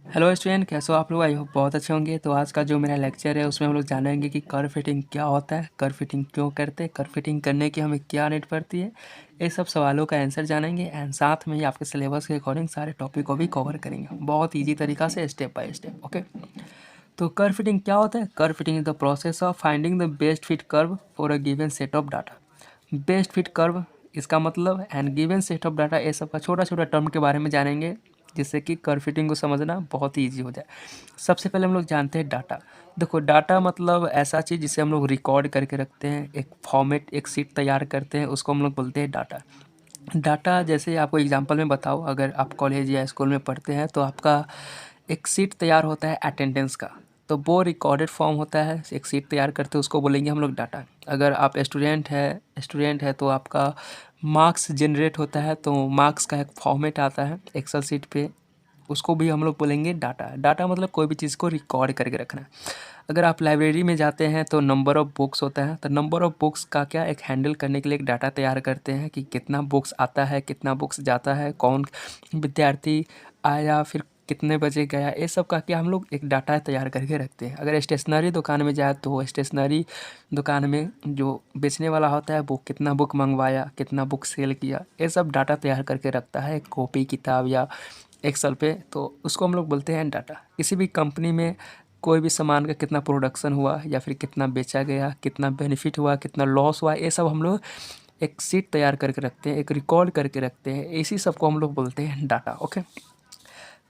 Hello student, कैसे हो आप लोग? आई होप बहुत अच्छे होंगे। तो आज का जो मेरा लेक्चर है उसमें हम लोग जानेंगे कि कर्व फिटिंग क्या होता है, कर्व फिटिंग क्यों करते हैं, कर्व फिटिंग करने की हमें क्या नीड पड़ती है। ये सब सवालों का आंसर जानेंगे एंड साथ में ही आपके सिलेबस के अकॉर्डिंग सारे टॉपिक को भी कवर करेंगे बहुत ईजी तरीका से, स्टेप बाय स्टेप। ओके, तो कर्व फिटिंग क्या होता है? Curve fitting is the process of finding the best fit curve for a given set of data. Best fit curve इसका मतलब and given set of data, ये सब का छोटा छोटा टर्म के बारे में जानेंगे जिससे कि कर्व फिटिंग को समझना बहुत ही ईजी हो जाए। सबसे पहले हम लोग जानते हैं डाटा। देखो, डाटा मतलब ऐसा चीज़ जिसे हम लोग रिकॉर्ड करके रखते हैं, एक फॉर्मेट, एक सीट तैयार करते हैं, उसको हम लोग बोलते हैं डाटा। डाटा जैसे आपको एग्जांपल में बताओ, अगर आप कॉलेज या स्कूल में पढ़ते हैं तो आपका एक सीट तैयार होता है अटेंडेंस का, तो वो रिकॉर्डेड फॉर्म होता है। एक सीट तैयार करते हैं, उसको बोलेंगे हम लोग डाटा। अगर आप स्टूडेंट है तो आपका मार्क्स जनरेट होता है, तो मार्क्स का एक फॉर्मेट आता है एक्सेल सीट पे, उसको भी हम लोग बोलेंगे डाटा। डाटा मतलब कोई भी चीज़ को रिकॉर्ड करके रखना। अगर आप लाइब्रेरी में जाते हैं तो नंबर ऑफ़ बुक्स होता है, तो नंबर ऑफ़ बुक्स का क्या एक हैंडल करने के लिए एक डाटा तैयार करते हैं कि कितना बुक्स आता है, कितना बुक्स जाता है, कौन विद्यार्थी आया, फिर कितने बजे गया, ये सब का क्या हम लोग एक डाटा तैयार करके रखते हैं। अगर स्टेशनरी दुकान में जाए तो स्टेशनरी दुकान में जो बेचने वाला होता है वो कितना बुक मंगवाया, कितना बुक सेल किया, ये सब डाटा तैयार करके रखता है एक कॉपी किताब या एक्सेल पे, तो उसको हम लोग बोलते हैं डाटा। किसी भी कंपनी में कोई भी सामान का कितना प्रोडक्शन हुआ या फिर कितना बेचा गया, कितना बेनिफिट हुआ, कितना लॉस हुआ, ये सब हम लोग एक शीट तैयार करके रखते हैं, एक रिकॉर्ड करके रखते हैं। इसी सब को हम लोग बोलते हैं डाटा। ओके,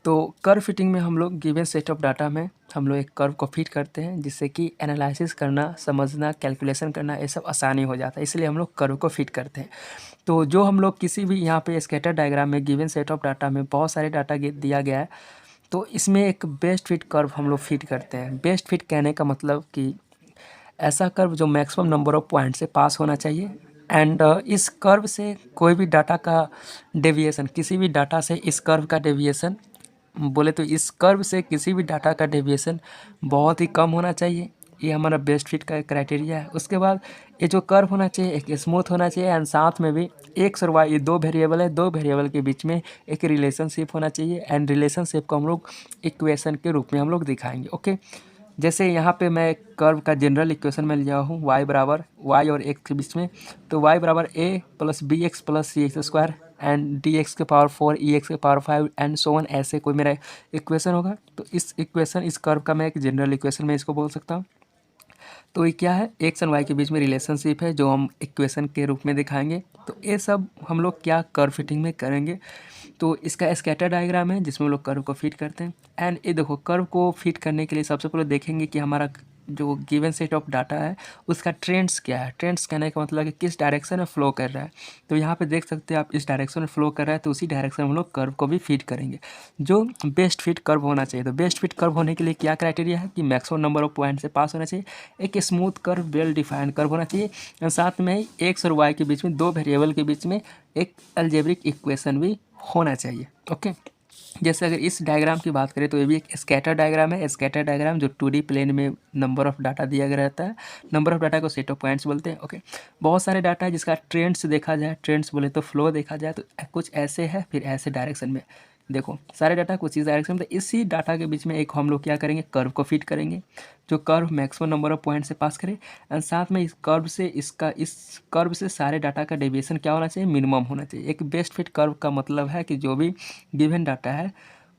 तो कर्व फिटिंग में हम लोग गिवन सेट ऑफ डाटा में हम लोग एक कर्व को फिट करते हैं जिससे कि एनालिसिस करना, समझना, कैलकुलेशन करना, ये सब आसानी हो जाता है, इसलिए हम लोग कर्व को फिट करते हैं। तो जो हम लोग किसी भी यहाँ पे स्कैटर डायग्राम में गिवन सेट ऑफ डाटा में बहुत सारे डाटा दिया गया है, तो इसमें एक बेस्ट फिट कर्व हम लोग फिट करते हैं। बेस्ट फिट कहने का मतलब कि ऐसा कर्व जो मैक्सिमम नंबर ऑफ पॉइंट से पास होना चाहिए एंड इस कर्व से कोई भी डाटा का डेविएशन, किसी भी डाटा से इस कर्व का डेविएशन बोले तो इस कर्व से किसी भी डाटा का डेविएशन बहुत ही कम होना चाहिए। ये हमारा बेस्ट फिट का क्राइटेरिया है। उसके बाद ये जो कर्व होना चाहिए एक स्मूथ होना चाहिए एंड साथ में भी एक्स और वाई, ये दो वेरिएबल है, दो वेरिएबल के बीच में एक रिलेशनशिप होना चाहिए एंड रिलेशनशिप को हम लोग इक्वेशन के रूप में हम लोग दिखाएंगे। ओके, जैसे यहाँ पे मैं कर्व का जनरल इक्वेशन में लिया हूँ y बराबर y और x के बीच में, तो y बराबर a plus B X plus C X square and D X के पावर 4 ई एक्स के पावर 5 एंड सो वन, ऐसे कोई मेरा इक्वेशन होगा। तो इस इक्वेशन, इस कर्व का मैं एक जनरल इक्वेशन में इसको बोल सकता हूँ। तो ये क्या है, एक्स एंड वाई के बीच में रिलेशनशिप है जो हम इक्वेशन के रूप में दिखाएंगे। तो ये सब हम लोग क्या कर्व फिटिंग में करेंगे। तो इसका स्कैटर डायग्राम है जिसमें हम लोग कर्व को फिट करते हैं एंड ये देखो, कर्व को फिट करने के लिए सबसे पहले देखेंगे कि हमारा जो गिवन सेट ऑफ डाटा है उसका ट्रेंड्स क्या है। ट्रेंड्स कहने का मतलब कि किस डायरेक्शन में फ्लो कर रहा है। तो यहाँ पे देख सकते हैं आप, इस डायरेक्शन में फ्लो कर रहा है तो उसी डायरेक्शन में हम लोग कर्व को भी फिट करेंगे जो बेस्ट फिट कर्व होना चाहिए। तो बेस्ट फिट कर्व होने के लिए क्या क्राइटेरिया है कि मैक्सिमम नंबर ऑफ पॉइंट से पास होना चाहिए, एक smooth curve, well defined curve होना चाहिए और साथ में एक्स और वाई के बीच में, दो वेरिएबल के बीच में एक अलजेब्रिक इक्वेशन भी होना चाहिए। ओके, जैसे अगर इस डायग्राम की बात करें तो ये भी एक स्कैटर डायग्राम है। स्कैटर डायग्राम जो 2D प्लेन में नंबर ऑफ डाटा दिया गया रहता है, नंबर ऑफ डाटा को सेट ऑफ पॉइंट्स बोलते हैं। ओके, बहुत सारे डाटा है जिसका ट्रेंड्स देखा जाए, ट्रेंड्स बोले तो फ्लो देखा जाए तो कुछ ऐसे है, फिर ऐसे डायरेक्शन में। देखो, सारे डाटा कुछ इस डायरेक्शन में, तो इसी डाटा के बीच में एक हम लोग क्या करेंगे, कर्व को फिट करेंगे जो curve maximum number of point से पास करे एंड साथ में इस कर्व से, इस कर्व से सारे डाटा का डेविएशन क्या होना चाहिए, मिनिमम होना चाहिए। एक बेस्ट फिट कर्व का मतलब है कि जो भी गिवन डाटा है,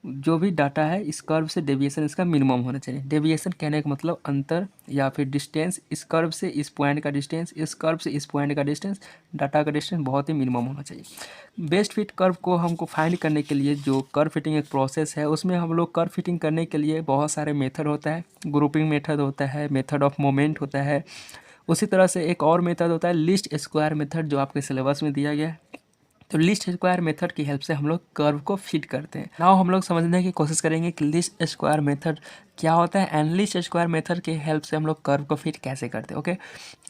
जो भी डाटा है, इस कर्व से डेविएशन इसका मिनिमम होना चाहिए। डेविएशन कहने का मतलब अंतर या फिर डिस्टेंस, इस कर्व से इस पॉइंट का डिस्टेंस, इस कर्व से इस पॉइंट का डिस्टेंस, डाटा का डिस्टेंस बहुत ही मिनिमम होना चाहिए। बेस्ट फिट कर्व को हमको फाइंड करने के लिए जो कर्व फिटिंग एक प्रोसेस है, उसमें हम लोग कर्व फिटिंग करने के लिए बहुत सारे मेथड होता है। ग्रुपिंग मेथड होता है, मेथड ऑफ मोमेंट होता है, उसी तरह से एक और मेथड होता है लीस्ट स्क्वायर मेथड जो आपके सिलेबस में दिया गया है। तो लीस्ट स्क्वायर मेथड की हेल्प से हम लोग कर्व को फिट करते हैं। नाउ हम लोग समझने की कोशिश करेंगे कि लीस्ट स्क्वायर मेथड क्या होता है एंड लीस्ट स्क्वायर मेथड की हेल्प से हम लोग कर्व को फिट कैसे करते हैं। ओके,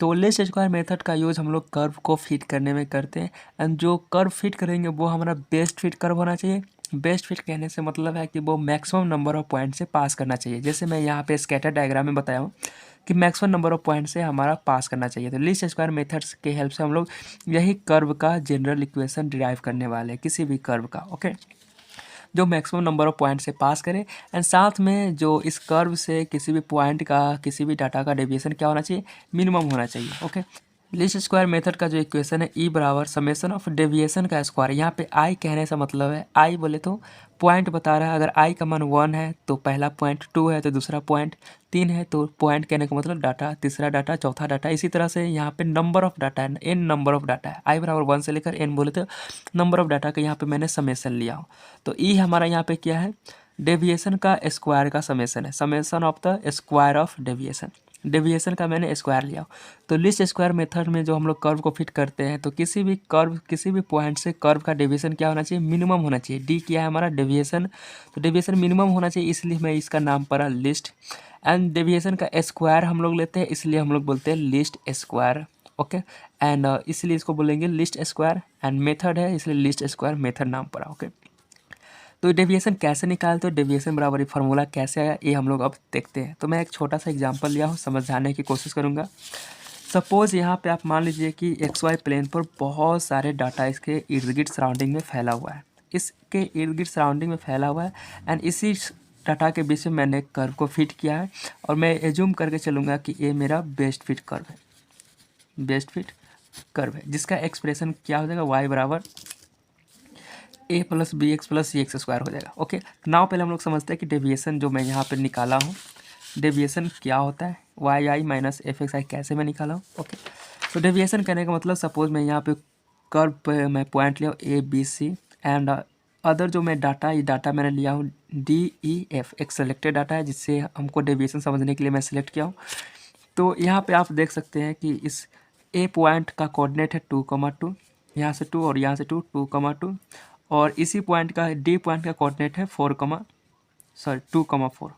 तो लीस्ट स्क्वायर मेथड का यूज़ हम लोग कर्व को फिट करने में करते हैं एंड जो कर्व फिट करेंगे वो हमारा बेस्ट फिट कर्व होना चाहिए। बेस्ट फिट कहने से मतलब है कि वो मैक्सिमम नंबर ऑफ पॉइंट से पास करना चाहिए। जैसे मैं यहाँ पे स्कैटर डायग्राम में बताया हूँ कि मैक्सिमम नंबर ऑफ पॉइंट से हमारा पास करना चाहिए। तो लीस्ट स्क्वायर मेथड्स के हेल्प से हम लोग यही कर्व का जनरल इक्वेशन डिराइव करने वाले हैं, किसी भी कर्व का। ओके, जो मैक्सिमम नंबर ऑफ पॉइंट से पास करे, एंड साथ में जो इस कर्व से किसी भी पॉइंट का, किसी भी डाटा का डेविएशन क्या होना चाहिए, मिनिमम होना चाहिए। ओके, लीस्ट स्क्वायर मेथड का जो इक्वेशन है ई बराबर समेशन ऑफ डेविएशन का स्क्वायर। यहाँ पे आई कहने से मतलब है, आई बोले तो पॉइंट बता रहा है, अगर आई का मान 1 है तो पहला पॉइंट, 2 है तो दूसरा पॉइंट, 3 है तो पॉइंट कहने का मतलब डाटा, तीसरा डाटा, चौथा डाटा। इसी तरह से यहाँ पे नंबर ऑफ डाटा है, एन नंबर ऑफ डाटा है, आई बराबर 1 से लेकर एन बोले तो नंबर ऑफ डाटा का यहाँ पे मैंने समेशन लिया हो। तो ई हमारा यहाँ पे क्या है, डेविएशन का स्क्वायर का समेशन है, summation of the square of deviation. Deviation का मैंने स्क्वायर लिया। तो लीस्ट स्क्वायर मेथड में जो हम लोग कर्व को फिट करते हैं, तो किसी भी कर्व, किसी भी पॉइंट से कर्व का डेविएशन क्या होना चाहिए, मिनिमम होना चाहिए। डी क्या है हमारा, डेविएशन, तो डेविएशन मिनिमम होना चाहिए, इसलिए मैं इसका नाम पड़ा लिस्ट। एंड डेविएशन का स्क्वायर हम लोग लेते हैं, इसलिए हम लोग बोलते हैं लिस्ट स्क्वायर। ओके, एंड इसलिए इसको बोलेंगे लिस्ट स्क्वायर, एंड मेथड है इसलिए लिस्ट स्क्वायर मेथड नाम पड़ा। ओके, तो डेविएशन कैसे निकालते हो, डेविएशन बराबर फार्मूला कैसे आया, ये हम लोग अब देखते हैं। तो मैं एक छोटा सा एग्जांपल लिया हूँ, समझाने की कोशिश करूँगा। सपोज़ यहाँ पे आप मान लीजिए कि एक्स वाई प्लेन पर बहुत सारे डाटा इसके इर्द गिर्द सराउंडिंग में फैला हुआ है, इसके इर्द गिर्द सराउंडिंग में फैला हुआ है, एंड इसी डाटा के बीच में मैंने कर्व को फिट किया है, और मैं एज्यूम करके चलूँगा कि ये मेरा बेस्ट फिट कर्व है, बेस्ट फिट कर्व है, जिसका एक्सप्रेशन क्या हो जाएगा, वाई बराबर A plus B X plus C X square हो जाएगा। ओके, नाउ पहले हम लोग समझते हैं कि डेविएशन जो मैं यहाँ पे निकाला हूँ, डेविएशन क्या होता है, वाई आई माइनस एफ एक्स आई कैसे मैं निकाला हूँ। ओके, तो डेविएशन करने का मतलब, सपोज मैं यहाँ पे कर्व पे मैं पॉइंट लिया A B C, and other जो मैं डाटा, ये डाटा मैंने लिया हूँ डी ई एफ, एक सेलेक्टेड डाटा है जिससे हमको डेविएशन समझने के लिए मैं सिलेक्ट किया हूँ। तो यहाँ पे आप देख सकते हैं कि इस ए पॉइंट का कोऑर्डिनेट है 2,2, यहाँ से 2 और यहाँ से 2, 2,2, और इसी पॉइंट का, डी पॉइंट का कोऑर्डिनेट है 2,4।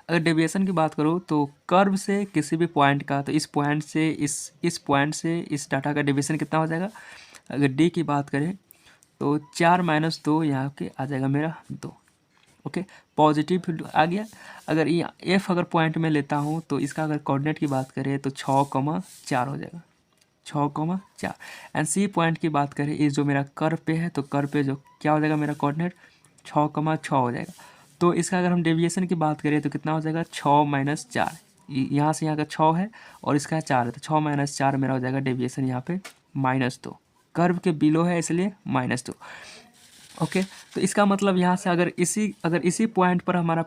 अगर डेविएशन की बात करूँ तो कर्व से किसी भी पॉइंट का, तो इस पॉइंट से इस पॉइंट से इस डाटा का डेविएशन कितना हो जाएगा, अगर डी की बात करें तो 4 - 2 यहाँ के आ जाएगा मेरा 2। ओके, पॉजिटिव फील्ड आ गया। अगर ये एफ अगर पॉइंट में लेता हूँ तो इसका अगर कोऑर्डिनेट की बात करें तो 6,4 हो जाएगा, 6,4। एंड सी पॉइंट की बात करें, इस जो मेरा कर्व पे है, तो कर्व पे जो क्या हो जाएगा मेरा कोऑर्डिनेट 6,6 हो जाएगा। तो इसका अगर हम डेविएशन की बात करें तो कितना हो जाएगा, 6 - 4, यहाँ से यहाँ का 6 है और इसका 4 है, तो 6 - 4 मेरा हो जाएगा डेविएशन यहाँ पे -2। कर्व के बिलो है इसलिए -2। ओके, तो इसका मतलब यहाँ से अगर इसी पॉइंट पर हमारा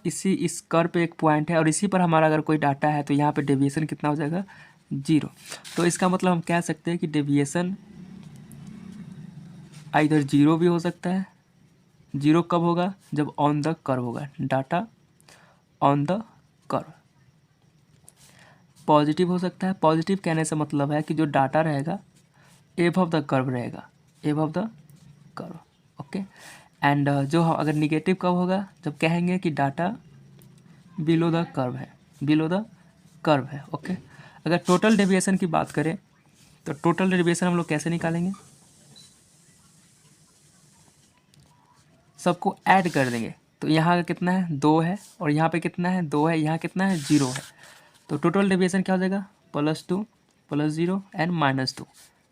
इस कर्व पे एक पॉइंट है और इसी पर हमारा अगर कोई डाटा है, तो यहाँ पे डेविएशन कितना हो जाएगा, 0। तो इसका मतलब हम कह सकते हैं कि डेविएशन इधर 0 भी हो सकता है। 0 कब होगा, जब ऑन द कर्व होगा, data on the curve. Positive हो सकता है, पॉजिटिव कहने से मतलब है कि जो डाटा रहेगा एबव द कर्व रहेगा, above the curve. Okay, and जो अगर निगेटिव कब होगा, जब कहेंगे कि डाटा बिलो द कर्व है, बिलो द कर्व है। ओके, अगर टोटल डेविएशन की बात करें तो टोटल डेविएशन हम लोग कैसे निकालेंगे, सबको ऐड कर देंगे। तो यहाँ का कितना है, 2 है, और यहाँ पे कितना है, 2 है, यहाँ कितना है, 0 है। तो टोटल डेविएशन क्या हो जाएगा, +2 +0 एंड -2,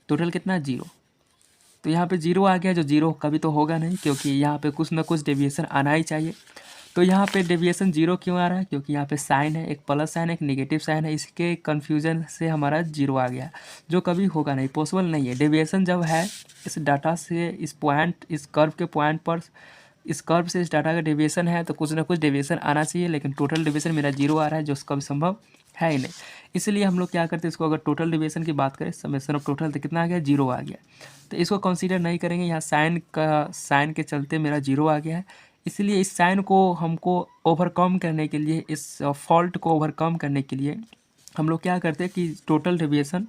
टोटल कितना है, 0। तो यहाँ पे 0 आ गया, जो 0 कभी तो होगा नहीं, क्योंकि यहाँ पे कुछ ना कुछ डेविएशन आना ही चाहिए। तो यहाँ पे डेविएशन 0 क्यों आ रहा है, क्योंकि यहाँ पे साइन है, एक प्लस साइन है, एक नेगेटिव साइन है, इसके कन्फ्यूजन से हमारा 0 आ गया, जो कभी होगा नहीं, पॉसिबल नहीं है। डेविएशन जब है इस डाटा से, इस पॉइंट, इस कर्व के पॉइंट पर, इस कर्व से इस डाटा का डेविएशन है, तो कुछ ना कुछ डेविएशन आना चाहिए, लेकिन टोटल डेविएशन मेरा 0 आ रहा है, जो कभी संभव है ही नहीं। इसलिए हम लोग क्या करते हैं, इसको अगर टोटल डेविएशन की बात करें, समेशन ऑफ टोटल, तो कितना आ गया, 0 आ गया। तो इसको कंसीडर नहीं करेंगे, यहाँ साइन के चलते मेरा 0 आ गया है। इसलिए इस साइन को हमको ओवरकम करने के लिए, इस फॉल्ट को ओवरकम करने के लिए हम लोग क्या करते हैं कि टोटल डेविएशन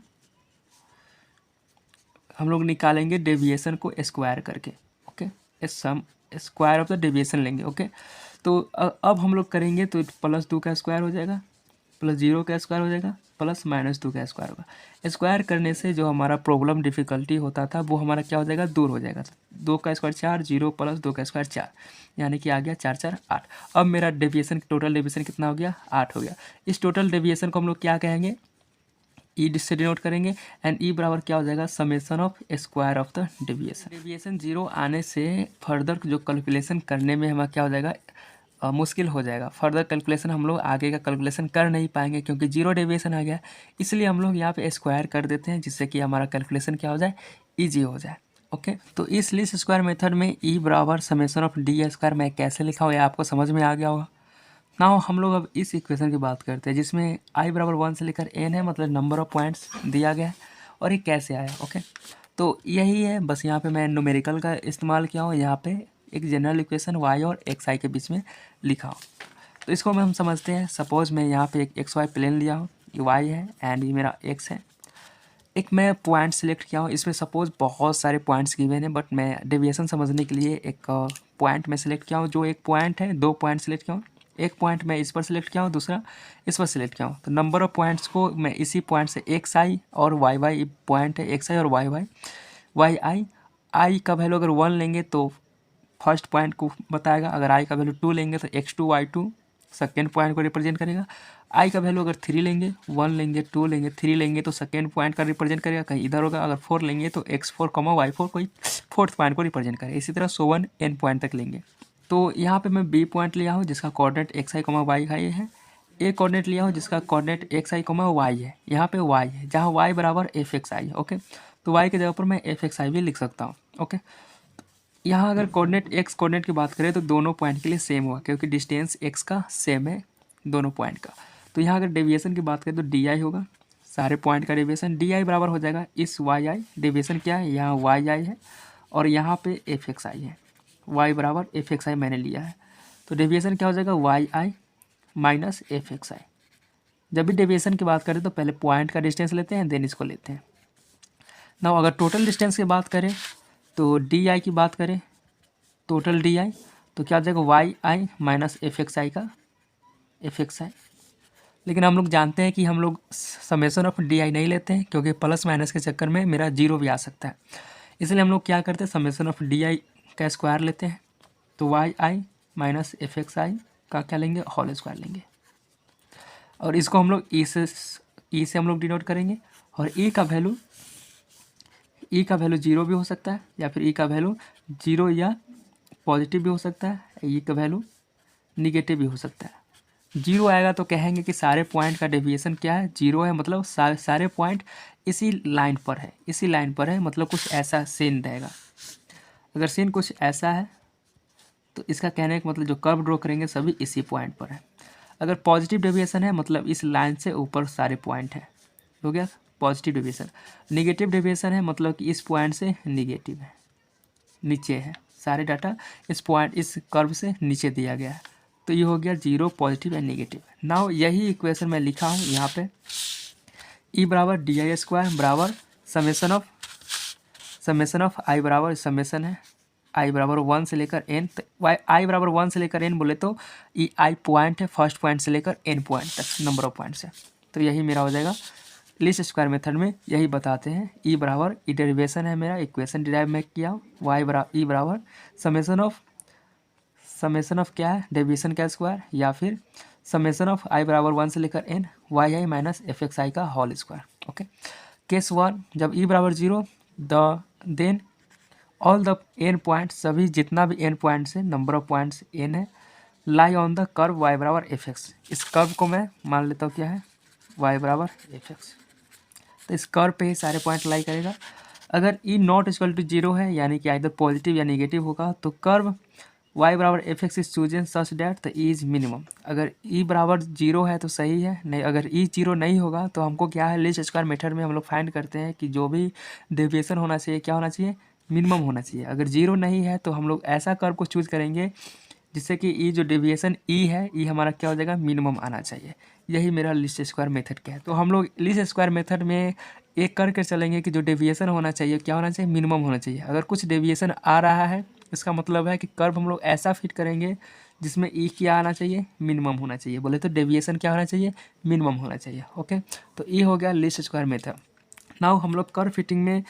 हम लोग निकालेंगे, डेविएशन को स्क्वायर करके। Okay, sum square of the deviation लेंगे। ओके, तो अब हम लोग करेंगे तो +2 का स्क्वायर हो जाएगा, +0 का स्क्वायर हो जाएगा, +-2 का स्क्वायर होगा। स्क्वायर करने से जो हमारा प्रॉब्लम डिफ़िकल्टी होता था वो हमारा क्या हो जाएगा, दूर हो जाएगा। 2 का स्क्वायर 4, 0 + 2 का स्क्वायर 4, यानी कि आ गया 4 4 8। अब मेरा डेविएशन, टोटल डेविएशन कितना हो गया, 8 हो गया। इस टोटल डेविएशन को हम लोग क्या कहेंगे, ई से डिनोट करेंगे एंड ई बराबर क्या हो जाएगा, summation of square of the deviation. Deviation zero आने से फर्दर जो कैलकुलेशन करने में हमारा क्या हो जाएगा, मुश्किल हो जाएगा। फर्दर कैलकुलेशन हम लोग आगे का कैलकुलेशन कर नहीं पाएंगे क्योंकि जीरो डेविएशन आ गया, इसलिए हम लोग यहाँ पे स्क्वायर कर देते हैं जिससे कि हमारा कैलकुलेशन क्या हो जाए, ईजी हो जाए। ओके, तो इस लीस्ट स्क्वायर मेथड में ई बराबर समेशन ऑफ डी स्क्वायर मैं कैसे लिखा हूँ, ये आपको समझ में आ गया होगा। नाउ हम लोग अब इस इक्वेशन की बात करते हैं जिसमें आई बराबर 1 से लेकर n है, मतलब नंबर ऑफ पॉइंट्स दिया गया है और ये कैसे आया। ओके, तो यही है, बस यहाँ पे मैं न्यूमेरिकल का इस्तेमाल किया हूँ, यहाँ पे एक जनरल इक्वेशन y और xi के बीच में लिखा हूँ। तो इसको हम समझते हैं। सपोज मैं यहाँ पे एक XY प्लेन लिया हूँ, ये y है एंड ये मेरा x है। एक मैं पॉइंट सेलेक्ट किया हूँ, इसमें सपोज बहुत सारे पॉइंट्स गिवन हैं, बट मैं डेविएशन समझने के लिए एक पॉइंट में सेलेक्ट किया हूँ, जो एक पॉइंट है, दो पॉइंट सेलेक्ट किया हूँ। एक पॉइंट मैं इस पर सेलेक्ट किया हूँ, दूसरा इस पर सेलेक्ट किया हूँ। तो नंबर ऑफ पॉइंट्स को मैं इसी पॉइंट से XI और YY पॉइंट है, XI और YI आई का वैल्यू अगर 1 लेंगे तो फर्स्ट पॉइंट को बताएगा, अगर आई का वैल्यू 2 लेंगे तो X2 Y2 सेकेंड पॉइंट को रिप्रेजेंट करेगा। आई का वैल्यू अगर 3 लेंगे, 1 लेंगे, 2 लेंगे, 3 लेंगे तो सेकेंड पॉइंट का रिप्रेजेंट करेगा, कहीं इधर होगा। अगर 4 लेंगे तो X4, Y4 कोई फोर्थ पॉइंट को रिप्रेजेंट करेगा। इसी तरह 1 N पॉइंट तक लेंगे। तो यहाँ पे मैं बी पॉइंट लिया हूँ जिसका कोऑर्डिनेट XI, YI है। ए कोऑर्डिनेट लिया हूँ जिसका कोऑर्डिनेट XI, Y है। यहाँ पे Y है जहाँ Y बराबर FXI है। ओके, तो Y की जगह पर मैं FXI भी लिख सकता हूँ। ओके, यहाँ अगर कोऑर्डिनेट x कोऑर्डिनेट की बात करें तो दोनों पॉइंट के लिए सेम हुआ क्योंकि डिस्टेंस x का सेम है दोनों पॉइंट का। तो यहाँ अगर डेविएशन की बात करें तो डी होगा, सारे पॉइंट का डेविएशन। डी बराबर हो जाएगा इस वाई आई, डेविएशन क्या है, यहाँ वाई आई है और यहाँ पे एफ एक्स आई है। वाई बराबर एफ एक्स आई मैंने लिया है, तो डेविएशन क्या हो जाएगा, वाई आई माइनस एफ एक्स आई। जब भी डेविएशन की बात करें तो पहले पॉइंट का डिस्टेंस लेते हैं, देन इसको लेते हैं। ना अगर टोटल डिस्टेंस की बात करें तो डी आई की बात करें, टोटल डी आई तो क्या हो जाएगा, वाई आई माइनस एफ एक्स आई का एफ एक्स आई। लेकिन हम लोग जानते हैं कि हम लोग समेशन ऑफ डी आई नहीं लेते हैं क्योंकि प्लस माइनस के चक्कर में मेरा जीरो भी आ सकता है। इसलिए हम लोग क्या करते हैं, समेशन ऑफ डी आई का स्क्वायर लेते हैं। तो वाई आई माइनस एफ एक्स आई का क्या लेंगे, होल स्क्वायर लेंगे और इसको हम लोग ई से हम लोग डिनोट करेंगे। और ई का वैल्यू जीरो भी हो सकता है या फिर ई का वैल्यू जीरो या पॉजिटिव भी हो सकता है, ई का वैल्यू निगेटिव भी हो सकता है। जीरो आएगा तो कहेंगे कि सारे पॉइंट का डेविएशन क्या है, जीरो है, मतलब सारे पॉइंट इसी लाइन पर है, मतलब कुछ ऐसा सीन रहेगा। अगर सीन कुछ ऐसा है तो इसका कहने का मतलब जो कर्व ड्रॉ करेंगे सभी इसी पॉइंट पर है। अगर पॉजिटिव डेविएशन है मतलब इस लाइन से ऊपर सारे पॉइंट हैं, हो गया पॉजिटिव डेविएशन। निगेटिव डेविएशन है मतलब कि इस पॉइंट से निगेटिव है, नीचे है, सारे डाटा इस कर्व से नीचे दिया गया है। तो ये हो गया zero, positive and negative. Now यही इक्वेशन मैं लिखा हूँ यहाँ पे, ई बराबर डी आई स्क्वायर बराबर समेशन ऑफ आई बराबर समेशन है आई बराबर 1 से लेकर n, आई बराबर 1 से लेकर n बोले तो ई आई पॉइंट है, फर्स्ट पॉइंट से लेकर n पॉइंट तक नंबर ऑफ पॉइंट्स है। तो यही मेरा हो जाएगा लीस्ट स्क्वायर मेथड में यही बताते हैं। ई बराबर ई डेरिवेशन है मेरा, इक्वेशन डिराइव मैं किया हूँ। वाई बराबर ई बराबर समेशन ऑफ क्या है, डेविएशन का स्क्वायर या फिर समेशन ऑफ आई बराबर 1 से लेकर n वाई आई माइनस एफ एक्स आई का होल स्क्वायर। ओके, केस 1 जब ई बराबर 0 then all the n point, सभी जितना भी n पॉइंट्स है, नंबर ऑफ पॉइंट्स n है, lie on the curve y बराबर एफ एक्स। इस कर्व को मैं मान लेता हूँ क्या है, y बराबर एफ एक्स। तो इस कर्व पे ही सारे पॉइंट लाई करेगा। अगर ई नॉट इक्वल टू जीरो है यानी कि इधर पॉजिटिव या निगेटिव होगा तो कर्व y बराबर F x is chosen such that the E is minimum. अगर ई बराबर जीरो है तो सही है, नहीं अगर ई जीरो नहीं होगा तो हमको क्या है, लीस्ट स्क्वायर मेथड में हम लोग फाइंड करते हैं कि जो भी डेविएशन होना चाहिए क्या होना चाहिए, मिनिमम होना चाहिए। अगर जीरो नहीं है तो हम लोग ऐसा कर्व को चूज करेंगे जिससे कि ई जो डेविएशन ई है, ई हमारा क्या हो जाएगा, मिनिमम आना चाहिए। यही मेरा लीस्ट स्क्वायर मेथड क्या है। तो हम लोग लीस्ट स्क्वायर मेथड में एक करके चलेंगे कि जो डेविएशन होना चाहिए क्या होना चाहिए, मिनिमम होना चाहिए। अगर कुछ डेविएशन आ रहा है इसका मतलब है कि कर्व हम लोग ऐसा फिट करेंगे जिसमें ई क्या आना चाहिए, मिनिमम होना चाहिए। बोले तो डेविएशन क्या होना चाहिए, मिनिमम होना चाहिए। ओके, तो ये हो गया लीस्ट स्क्वायर मेथड। नाउ हम लोग कर्व फिटिंग में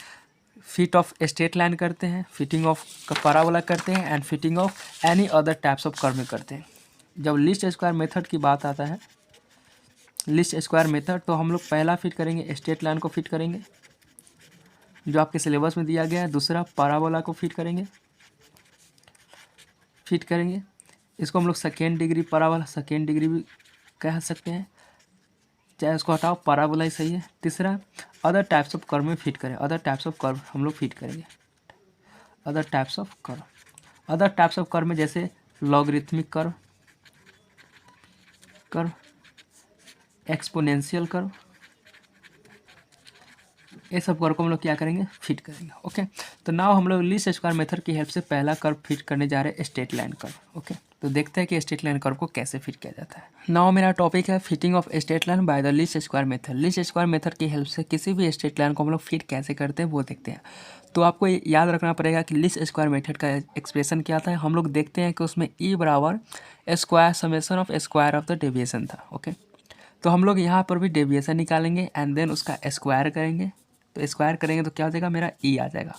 फिट ऑफ स्ट्रेट लाइन करते हैं, फिटिंग ऑफ पैराबोला करते हैं and fitting of any other types of curve में करते हैं। जब लीस्ट स्क्वायर मेथड की बात आता है लिस्ट स्क्वायर मेथड, तो हम लोग पहला फिट करेंगे स्ट्रेट लाइन को फिट करेंगे जो आपके सिलेबस में दिया गया है। दूसरा पैराबोला को फिट करेंगे इसको हम लोग second degree parabola, second degree भी कह सकते हैं, चाहे उसको हटाओ, पैराबोला ही सही है। तीसरा अदर टाइप्स ऑफ कर्व में फिट करें, अदर टाइप्स ऑफ कर्व हम लोग फिट करेंगे, other types of curve. Other types of curve में जैसे लॉगरिथमिक कर्व, एक्सपोनेंशियल कर्व, ये सब कर्व को हम लोग क्या करेंगे, फिट करेंगे। ओके, तो नाउ हम लोग लीस्ट स्क्वायर मेथड की हेल्प से पहला कर्व फिट करने जा रहे हैं, स्ट्रेट लाइन कर्व। ओके, तो देखते हैं कि स्ट्रेट लाइन कर्व को कैसे फिट किया जाता है। नाउ मेरा टॉपिक है fitting of straight line by the least square method. Least square method की हेल्प से किसी भी स्ट्रेट लाइन को हम लोग फिट कैसे करते हैं वो देखते हैं। तो आपको याद रखना पड़ेगा कि लीस्ट स्क्वायर मेथड का एक्सप्रेशन क्या था। हम लोग देखते हैं कि उसमें ई बराबर square summation of square of the deviation था। ओके, तो हम लोग यहाँ पर भी डेविएशन निकालेंगे एंड देन उसका स्क्वायर करेंगे। तो स्क्वायर करेंगे तो क्या हो जाएगा, मेरा ई आ जाएगा।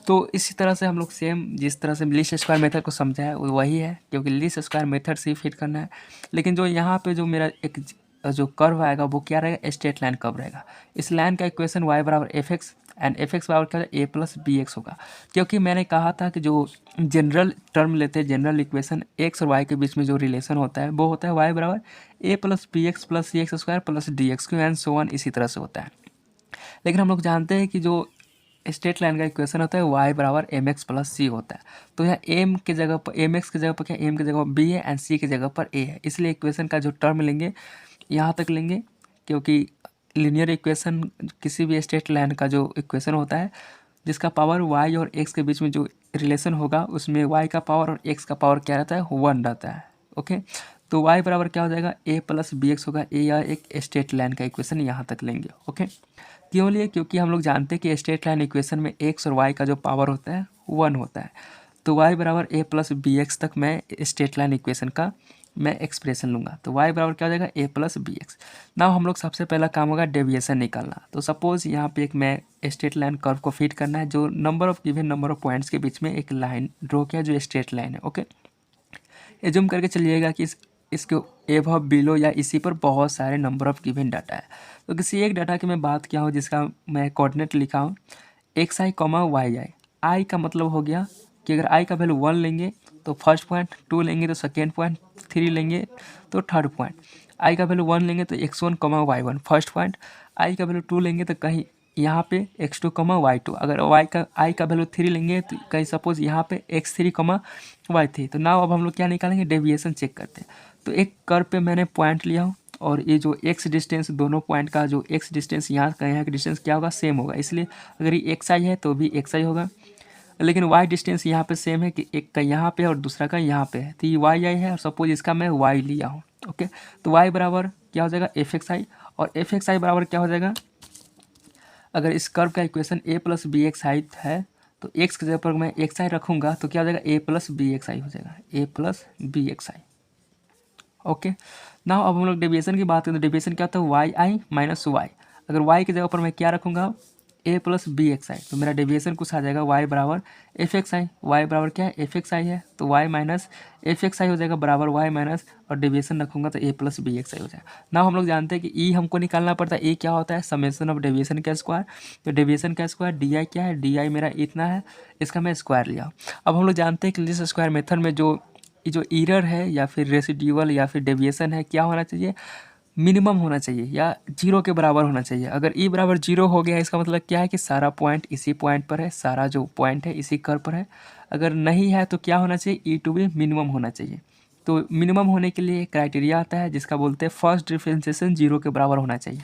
तो इसी तरह से हम लोग सेम जिस तरह से लीस्ट स्क्वायर मेथड को समझा है वही है, क्योंकि लीस्ट स्क्वायर मेथड से ही फिट करना है। लेकिन जो यहाँ पे जो मेरा एक जो कर्व आएगा वो क्या रहेगा, स्ट्रेट लाइन कर्व रहेगा। इस लाइन का इक्वेशन y बराबर F x and F x बराबर क्या ए प्लस बी एक्स होगा। क्योंकि मैंने कहा था कि जो जनरल टर्म लेते हैं, जनरल इक्वेशन एक्स और वाई के बीच में जो रिलेशन होता है वो होता है y बराबर A plus B X plus C X square plus D X cube and so on, इसी तरह से होता है। लेकिन हम लोग जानते हैं कि जो स्ट्रेट लाइन का इक्वेशन होता है y बराबर एम एक्स प्लस सी होता है। तो यहाँ एम के जगह पर, एम एक्स की जगह पर क्या, एम की जगह पर बी है एंड सी की जगह पर ए है। इसलिए इक्वेशन का जो टर्म लेंगे यहाँ तक लेंगे, क्योंकि लीनियर इक्वेशन किसी भी स्ट्रेट लाइन का जो इक्वेशन होता है जिसका पावर y और x के बीच में जो रिलेशन होगा उसमें y का पावर और x का पावर क्या रहता है, 1 रहता है। ओके, तो y बराबर क्या हो जाएगा, a प्लस बी एक्स होगा। ए या एक स्ट्रेट लाइन का इक्वेशन यहाँ तक लेंगे। ओके, क्यों लिए, क्योंकि हम लोग जानते हैं कि स्ट्रेट लाइन इक्वेशन में x और y का जो पावर होता है 1 होता है। तो y बराबर a प्लस बी एक्स तक मैं स्ट्रेट लाइन इक्वेशन का मैं एक्सप्रेशन लूँगा। तो y बराबर क्या हो जाएगा, a plus B X. Now हम लोग सबसे पहला काम होगा डेविएशन निकालना। तो सपोज यहाँ पे एक मैं स्ट्रेट लाइन कर्व को फिट करना है जो number of given number of points के बीच में एक लाइन ड्रॉ किया जो स्ट्रेट लाइन है। ओके, एज्यूम करके चलिएगा कि इसके एबव बिलो या इसी पर बहुत सारे नंबर ऑफ गिवन डाटा है। तो किसी एक डाटा की मैं बात किया हूँ जिसका मैं कोऑर्डिनेट लिखा हूँ एक्स आई कॉमा वाई आई। आई का मतलब हो गया कि अगर आई का वैल्यू 1 लेंगे तो फर्स्ट पॉइंट, 2 लेंगे तो सेकेंड पॉइंट, 3 लेंगे तो थर्ड पॉइंट। आई का वैल्यू 1 लेंगे तो x1 comma y1 first point. आई का वैल्यू 2 लेंगे तो कहीं यहाँ पे x2 कॉमा y2। अगर आई का वैल्यू 3 लेंगे तो कहीं सपोज यहाँ पे x3 कॉमा y3। तो नाउ अब हम लोग क्या निकालेंगे, डेविएशन चेक करते हैं। तो एक कर्व पे मैंने पॉइंट लिया हूँ और ये जो x डिस्टेंस दोनों पॉइंट का जो x डिस्टेंस यहाँ का यहाँ का डिस्टेंस क्या होगा, सेम होगा। इसलिए अगर ये xi है तो भी xi होगा। लेकिन y डिस्टेंस यहाँ पे सेम है कि एक का यहाँ पे और दूसरा का यहाँ पे है, तो ये yi है और सपोज इसका मैं y लिया हूँ। ओके, तो y बराबर क्या हो जाएगा, एफ एक्स आई। और एफ एक्स आई बराबर क्या हो जाएगा, अगर इस कर्व का equation a plus B X I है तो x की जगह पर मैं एक्स आई रखूँगा तो क्या हो जाएगा, a plus B X I हो जाएगा, a plus B X I. Okay, now अब हम लोग डेविएशन की बात करें तो डेविएशन क्या होता है, वाई आई माइनस वाई। अगर y की जगह पर मैं क्या रखूँगा, a प्लस बी एक्स आई, तो मेरा डेविएशन कुछ आ जाएगा y बराबर एफ एक्स आई। वाई बराबर क्या है, एफ एक्स आई है, तो y minus F x I हो जाएगा बराबर y माइनस, और डेविएशन रखूँगा तो a plus B X I हो जाएगा। नाउ हम लोग जानते हैं कि e हमको निकालना पड़ता है। e क्या होता है, समेशन ऑफ डेविएशन का स्क्वायर। तो डेविएशन का स्क्वायर डी क्या है, डी मेरा इतना है, इसका मैं स्क्वायर लिया। अब हम लोग जानते हैं कि लीस्ट स्क्वायर मेथड में जो एरर है या फिर रेसिड्यूअल या फिर डेविएशन है क्या होना चाहिए, मिनिमम होना चाहिए या 0 के बराबर होना चाहिए। अगर ई बराबर 0 हो गया इसका मतलब क्या है कि सारा पॉइंट इसी पॉइंट पर है, सारा जो पॉइंट है इसी कर्व पर है। अगर नहीं है तो क्या होना चाहिए, ई टू भी मिनिमम होना चाहिए। तो मिनिमम होने के लिए क्राइटेरिया आता है जिसका बोलते हैं फर्स्ट डिफरेंशिएशन 0 के बराबर होना चाहिए।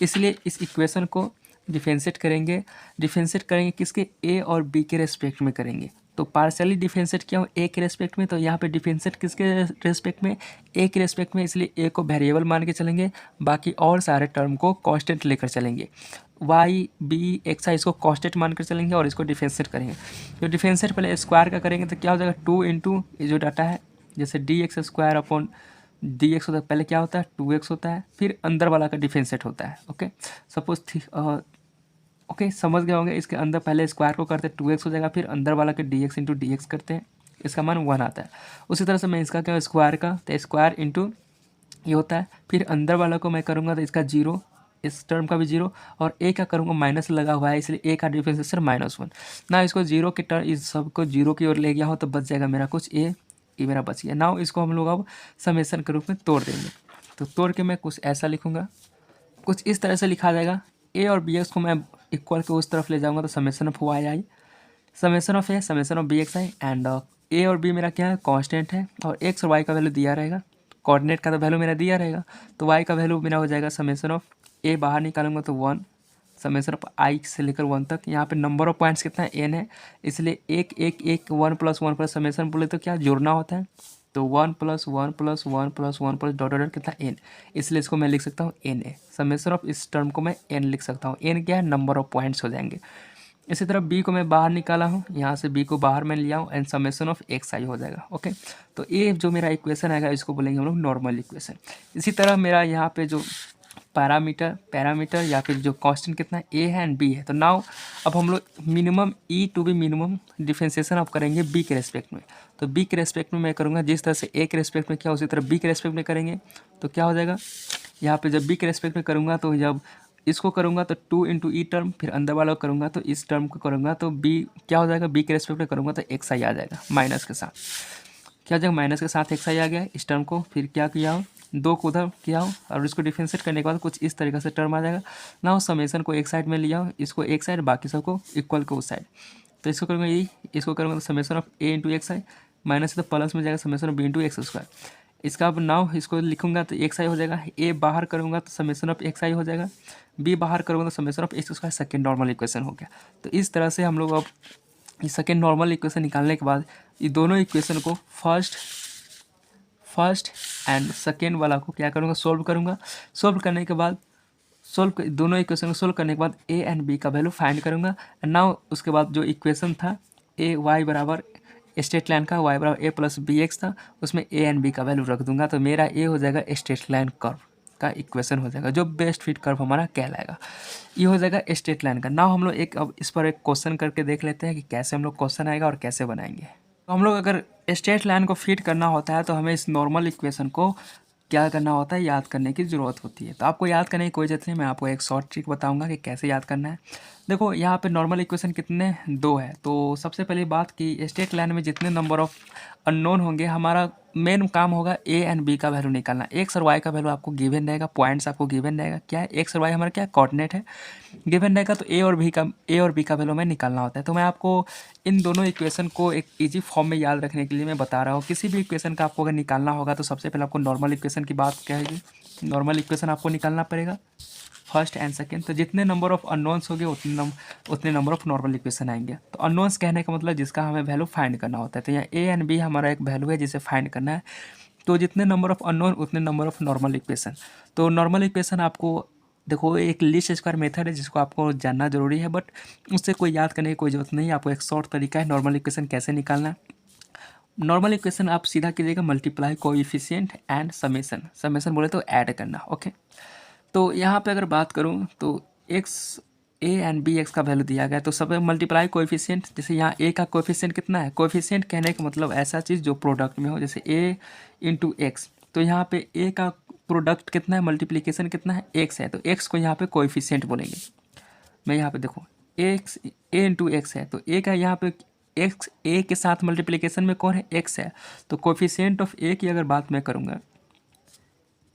इसलिए इस इक्वेशन को डिफरेंशिएट करेंगे किसके, ए और बी के रेस्पेक्ट में करेंगे। तो पार्शियली डिफरेंशिएट किया हूँ ए के रेस्पेक्ट में, तो यहाँ पे डिफरेंशिएट किसके रेस्पेक्ट में, ए के रेस्पेक्ट में। इसलिए ए को वेरिएबल मान के चलेंगे, बाकी और सारे टर्म को कांस्टेंट लेकर चलेंगे। वाई बी एक्स आई इसको कांस्टेंट मान कर चलेंगे और इसको डिफरेंशिएट करेंगे। तो डिफरेंशिएट पहले स्क्वायर का करेंगे तो क्या हो जाएगा, 2 इंटू ये जो डाटा है जैसे D x square upon D x होता है, पहले क्या होता है 2x होता है, फिर अंदर वाला का डिफरेंशिएट होता है। ओके, सपोज ओके समझ गए होंगे। इसके अंदर पहले स्क्वायर को करते हैं 2x हो जाएगा, फिर अंदर वाला के dx इंटू डी करते हैं, इसका मान 1 आता है। उसी तरह से मैं इसका क्या स्क्वायर का, तो स्क्वायर इंटू ये होता है। फिर अंदर वाला को मैं करूँगा तो इसका जीरो, इस टर्म का भी जीरो, और ए का करूँगा माइनस लगा हुआ है इसलिए ए का डिफरेंशिएशन -1 ना। इसको जीरो की टर्म, इस सबको जीरो की ओर ले गया हो तो बच जाएगा मेरा कुछ ए, ये मेरा बच गया। नाउ इसको हम लोग अब समेशन के रूप में तोड़ देंगे। तो तोड़ के मैं कुछ ऐसा लिखूँगा, कुछ इस तरह से लिखा जाएगा। ए और बी एक्स को मैं इक्वल के उस तरफ ले जाऊँगा तो summation of Y I, summation of A, summation of B X I. And A और बी मेरा क्या है, कांस्टेंट है, और एक्स और वाई का वैल्यू दिया रहेगा। कोऑर्डिनेट का तो वैल्यू मेरा दिया रहेगा, तो वाई का वैल्यू मेरा हो जाएगा समेशन ऑफ ए, बाहर निकालूंगा तो 1, समेशन ऑफ आई से लेकर 1 तक। यहाँ पे नंबर ऑफ पॉइंट्स कितना है, एन है, इसलिए एक एक एक 1+1 समेशन बोले तो क्या जोड़ना होता है, तो 1+1+1+1+ डॉट डॉट कितना एन, इसलिए इसको मैं लिख सकता हूँ एन ए। समेशन ऑफ इस टर्म को मैं एन लिख सकता हूँ। एन क्या है, नंबर ऑफ पॉइंट्स हो जाएंगे। इसी तरह बी को मैं बाहर निकाला हूँ, यहाँ से बी को बाहर मैं लिया हूँ, and summation of x I हो जाएगा। ओके, तो ये जो मेरा इक्वेशन आएगा इसको बोलेंगे हम लोग नॉर्मल इक्वेशन। इसी तरह मेरा यहाँ पे जो पैरामीटर या फिर जो कांस्टेंट कितना है, ए है एंड बी है। तो नाउ अब हम लोग minimum E to be minimum differentiation अब करेंगे बी के रेस्पेक्ट में। तो बी के रेस्पेक्ट में मैं करूँगा जिस तरह से ए के रेस्पेक्ट में किया उसी तरह बी के रेस्पेक्ट में करेंगे। तो क्या हो जाएगा, यहाँ पे जब बी के रेस्पेक्ट में करूँगा तो जब इसको करूँगा तो 2 इंटू ई टर्म, फिर अंदर वाला को करूँगा तो इस टर्म को करूँगा तो बी क्या हो जाएगा, बी के रेस्पेक्ट में करूँगा तो एक्स आई आ जाएगा माइनस के साथ। क्या हो जाएगा, माइनस के साथ एक्स आई आ गया इस टर्म को। फिर क्या किया हो, 2 को उधर किया हो और इसको डिफरेंशिएट करने के बाद कुछ इस तरीके से टर्म आ जाएगा ना। हो समेशन को एक साइड में लिया हो, इसको एक साइड, बाकी सबको इक्वल को उस साइड। तो इसको करूँगा यही, इसको करूँगा तो summation of A into X I, minus से तो प्लस में जाएगा summation of B into X square. इसका अब नाउ इसको लिखूंगा तो एक्स आई हो जाएगा, ए बाहर करूँगा तो समेशन ऑफ एक्स आई हो जाएगा, बी बाहर करूँगा तो summation of X square. Second normal equation हो गया। तो इस तरह से हम लोग अब इस सेकेंड नॉर्मल इक्वेशन निकालने के बाद ये दोनों इक्वेशन को फर्स्ट एंड सेकेंड वाला को क्या करूँगा, सोल्व करूँगा। सोल्व करने के बाद दोनों इक्वेशन को सोल्व करने के बाद ए एंड बी का वैल्यू फाइंड करूँगा। एंड नाउ उसके बाद जो इक्वेशन था ए वाई बराबर स्ट्रेट लाइन का, वाई बराबर ए प्लस बी एक्स था, उसमें ए एंड बी का वैल्यू रख दूंगा तो मेरा ए हो जाएगा स्ट्रेट लाइन कर्व का इक्वेशन हो जाएगा, जो बेस्ट फिट कर्व हमारा कहलाएगा। ये हो जाएगा स्ट्रेट लाइन का। नाउ हम लोग अब इस पर एक क्वेश्चन करके देख लेते हैं कि कैसे हम लोग क्वेश्चन आएगा और कैसे बनाएंगे। तो हम लोग अगर स्ट्रेट लाइन को फिट करना होता है तो हमें इस नॉर्मल इक्वेशन को क्या करना होता है, याद करने की ज़रूरत होती है। तो आपको याद करने की कोई ज़रूरत नहीं, मैं आपको एक शॉर्ट ट्रिक बताऊंगा कि कैसे याद करना है। देखो यहाँ पे नॉर्मल इक्वेशन कितने, 2 है। तो सबसे पहली बात कि स्ट्रेट लाइन में जितने नंबर ऑफ अननोन होंगे, हमारा मेन काम होगा ए एंड बी का वैल्यू निकालना। एक्स और वाई का वैल्यू आपको गिवन रहेगा, पॉइंट्स आपको गिवन रहेगा। क्या है, एक्स और वाई हमारा क्या कोऑर्डिनेट है, गिवन रहेगा। तो ए और बी का वैल्यू हमें निकालना होता है। तो मैं आपको इन दोनों इक्वेशन को एक इजी फॉर्म में याद रखने के लिए मैं बता रहा हूँ। किसी भी इक्वेशन का आपको अगर निकालना होगा तो सबसे पहले आपको नॉर्मल इक्वेशन की बात क्या है, नॉर्मल इक्वेशन आपको निकालना पड़ेगा फर्स्ट एंड सेकेंड। तो जितने नंबर ऑफ अननोन्स होंगे उतने नंबर ऑफ नॉर्मल इक्वेशन आएंगे। तो अननोन्स कहने का मतलब जिसका हमें वैल्यू फाइंड करना होता है। तो यहाँ ए एंड बी हमारा एक वैल्यू है जिसे फाइंड करना है। तो जितने नंबर ऑफ अननोन उतने नंबर ऑफ नॉर्मल इक्वेशन। तो नॉर्मल इक्वेशन आपको देखो एक लीस्ट स्क्वायर मेथड है जिसको आपको जानना जरूरी है, बट उससे कोई याद करने की कोई जरूरत नहीं है। आपको एक शॉर्ट तरीका है नॉर्मल इक्वेशन कैसे निकालना है। नॉर्मल इक्वेशन आप सीधा कीजिएगा multiply coefficient and summation. Summation बोले तो ऐड करना। ओके, तो यहाँ पे अगर बात करूँ तो X A and B X का वैल्यू दिया गया, तो सब मल्टीप्लाई कोएफिशिएंट। जैसे यहाँ ए का कोएफिशिएंट कितना है, कोएफिशिएंट कहने का मतलब ऐसा चीज़ जो प्रोडक्ट में हो, जैसे ए इंटू एक्स। तो यहाँ पे ए का प्रोडक्ट कितना है, मल्टीप्लिकेशन कितना है, एक्स है, तो एक्स को यहाँ पे कोएफिशिएंट बोलेंगे। मैं यहाँ पे देखो एक्स ए इंटू एक्स है, तो ए का यहाँ पे एक्स ए के साथ मल्टीप्लिकेशन में कौन है, एक्स है। तो कोएफिशिएंट ऑफ ए की अगर बात मैं करूँगा,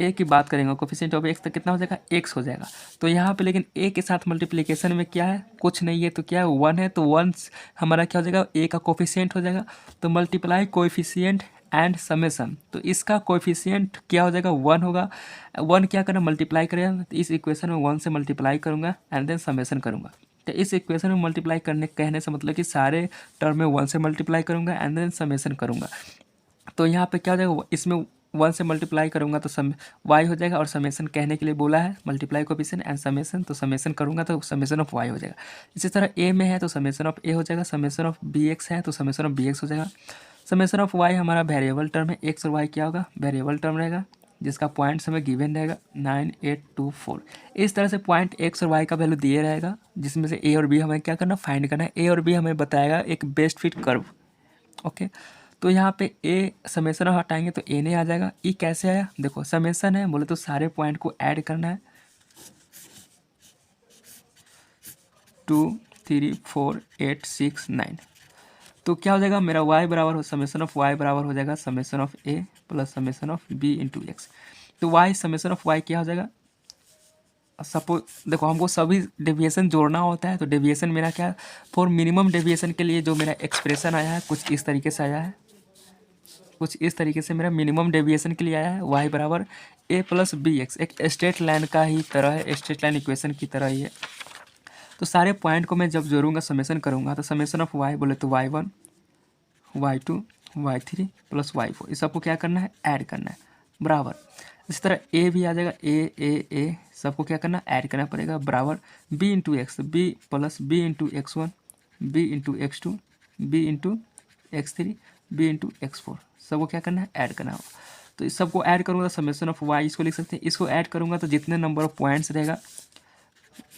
ए की बात करेंगे, कोफिशिएंट ऑफ एक्स तो कितना हो जाएगा, एक्स हो जाएगा। तो यहाँ पे लेकिन ए के साथ मल्टीप्लिकेशन में क्या है, कुछ नहीं है, तो क्या है 1 है। तो 1 हमारा क्या हो जाएगा, ए का कोफिशिएंट हो जाएगा। तो मल्टीप्लाई कोएफिशिएंट एंड समेशन, तो इसका कोएफिशिएंट क्या हो जाएगा, 1 होगा। 1 क्या करना, मल्टीप्लाई करेगा। तो इस इक्वेशन में 1 से मल्टीप्लाई करूँगा एंड देन समेशन करूँगा। तो इस इक्वेशन में मल्टीप्लाई करने कहने से मतलब कि सारे टर्म में 1 से मल्टीप्लाई करूँगा एंड देन समेशन करूँगा। तो यहाँ पे क्या हो जाएगा, इसमें 1 से मल्टीप्लाई करूँगा तो वाई हो जाएगा, और समेशन कहने के लिए बोला है मल्टीप्लाई कोएफिशिएंट एंड समेशन, तो समेशन करूँगा तो समेशन ऑफ वाई हो जाएगा। इसी तरह ए में है तो समेशन ऑफ ए हो जाएगा, समेशन ऑफ बी एक्स है तो समेशन ऑफ बी एक्स हो जाएगा। समेशन ऑफ वाई हमारा वेरिएबल टर्म है, एक्स और वाई क्या होगा, वेरिएबल टर्म रहेगा, जिसका पॉइंट्स हमें गिवन रहेगा 9, 8, 2, 4। इस तरह से पॉइंट एक्स और वाई का वैल्यू दिए रहेगा, जिसमें से ए और बी हमें क्या करना, फाइंड करना है। ए और बी हमें बताएगा एक बेस्ट फिट कर्व। ओके, तो यहाँ पे ए समेसन हटाएंगे तो एन ए आ जाएगा। ई कैसे आया, देखो समेसन है बोले तो सारे पॉइंट को ऐड करना है, 2 3 4 8 6 9। तो क्या हो जाएगा मेरा y बराबर हो समेसन ऑफ y बराबर हो जाएगा summation of a plus summation of b into x. तो y समेसन ऑफ y क्या हो जाएगा, सपोज देखो हमको सभी डेविएशन जोड़ना होता है, तो डेविएशन मेरा क्या फॉर मिनिमम डेविएशन के लिए जो मेरा एक्सप्रेशन आया है कुछ इस तरीके से आया है, कुछ इस तरीके से मेरा मिनिमम डेविएशन के लिए आया है y बराबर a प्लस बी एक्स। एक स्ट्रेट लाइन का ही तरह है, स्ट्रेट लाइन इक्वेशन की तरह ही है। तो सारे पॉइंट को मैं जब जोड़ूंगा समेसन करूंगा तो समेसन ऑफ y बोले तो y1 y2 y3 plus y4 इस सबको क्या करना है, ऐड करना है बराबर। इसी तरह a भी आ जाएगा, a सबको क्या करना है, ऐड करना पड़ेगा बराबर b into X, B plus B into x1 b into x2 b into x3 b into x4 सबको क्या करना है, ऐड करना होगा। तो इस सबको ऐड करूँगा तो समेसन ऑफ y इसको लिख सकते हैं। इसको ऐड करूँगा तो जितने नंबर ऑफ पॉइंट्स रहेगा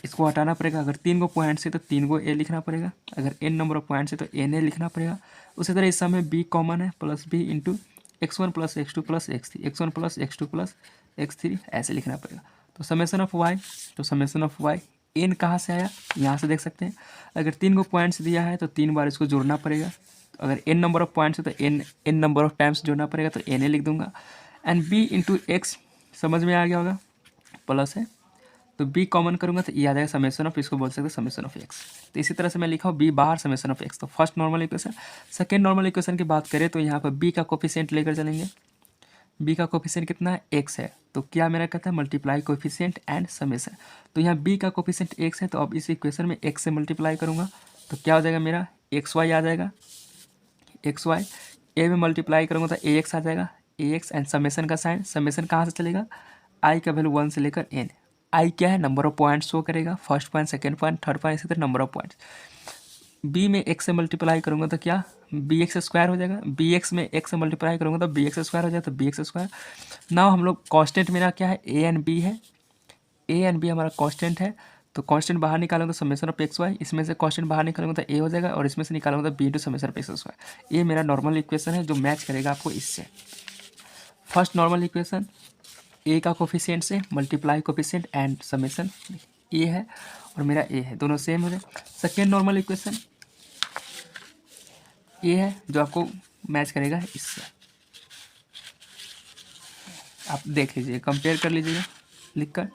इसको हटाना पड़ेगा। अगर 3 गो पॉइंट से तो 3 गो ए लिखना पड़ेगा, अगर n नंबर ऑफ पॉइंट से तो n ए लिखना पड़ेगा। उसी तरह इस समय b कॉमन है plus b into x1 plus x2 plus x3 x1 plus x2 plus x3 ऐसे लिखना पड़ेगा। तो समेसन ऑफ y, तो समेसन ऑफ y n कहाँ से आया, यहाँ से देख सकते हैं। अगर 3 गो पॉइंट्स दिया है तो 3 बार इसको जोड़ना पड़ेगा। तो अगर n नंबर ऑफ पॉइंट्स है तो n नंबर ऑफ टाइम्स जोड़ना पड़ेगा, तो n ए लिख दूंगा। एंड b इंटू एक्स समझ में आ गया होगा, प्लस है तो b कॉमन करूंगा तो ये आ जाएगा समेसन ऑफ, इसको बोल सकते हैं समेसन ऑफ x। तो इसी तरह से मैं लिखा हूँ b बाहर समेसन ऑफ x। तो first normal equation. Second normal equation की बात करें तो यहाँ पर b का कोफिशिएंट लेकर चलेंगे। b का कोफिशिएंट कितना है, x है। तो क्या मेरा कहता है मल्टीप्लाई कोफिशिएंट एंड समेसन। तो यहाँ b का कोफिशिएंट x है, तो अब इस इक्वेशन में x से मल्टीप्लाई करूँगा तो क्या हो जाएगा मेरा एक्स वाई आ जाएगा, एक्स वाई ए में मल्टीप्लाई करूँगा तो ax आ जाएगा, ax एंड समेसन का साइन, समेसन कहाँ से चलेगा, i का वैल्यू 1 से लेकर n। आई क्या है, नंबर ऑफ पॉइंट्स शो करेगा, first point second point third point इसी तरह नंबर ऑफ पॉइंट्स। बी में एक्स से मल्टीप्लाई करूंगा तो क्या बी एक्स स्क्वायर हो जाएगा, बी एक्स में एक्स से मल्टीप्लाई करूंगा तो बी एक्स स्क्वायर हो जाएगा, तो बी एक्स स्क्वायर। नाउ हम लोग कॉन्स्टेंट मेरा क्या है, ए एंड बी है, ए एंड बी हमारा कॉन्स्टेंट है। तो कॉन्स्टेंट बाहर निकालूंगा तो समेसन ऑफ एक्स वाई, इसमें से कॉन्स्टेंट बाहर निकालूंगा तो ए हो जाएगा, और इसमें से निकालूंगा तो B into summation of X square. ये मेरा नॉर्मल इक्वेशन है जो मैच करेगा आपको इससे। फर्स्ट नॉर्मल इक्वेशन ए का कोफिशिएंट से मल्टीप्लाई कोफिशिएंट एंड समेसन ए है और मेरा ए है, दोनों सेम हो जाए। सेकेंड नॉर्मल इक्वेशन ए है जो आपको मैच करेगा इससे। आप देख लीजिए, कंपेयर कर लीजिएगा लिखकर,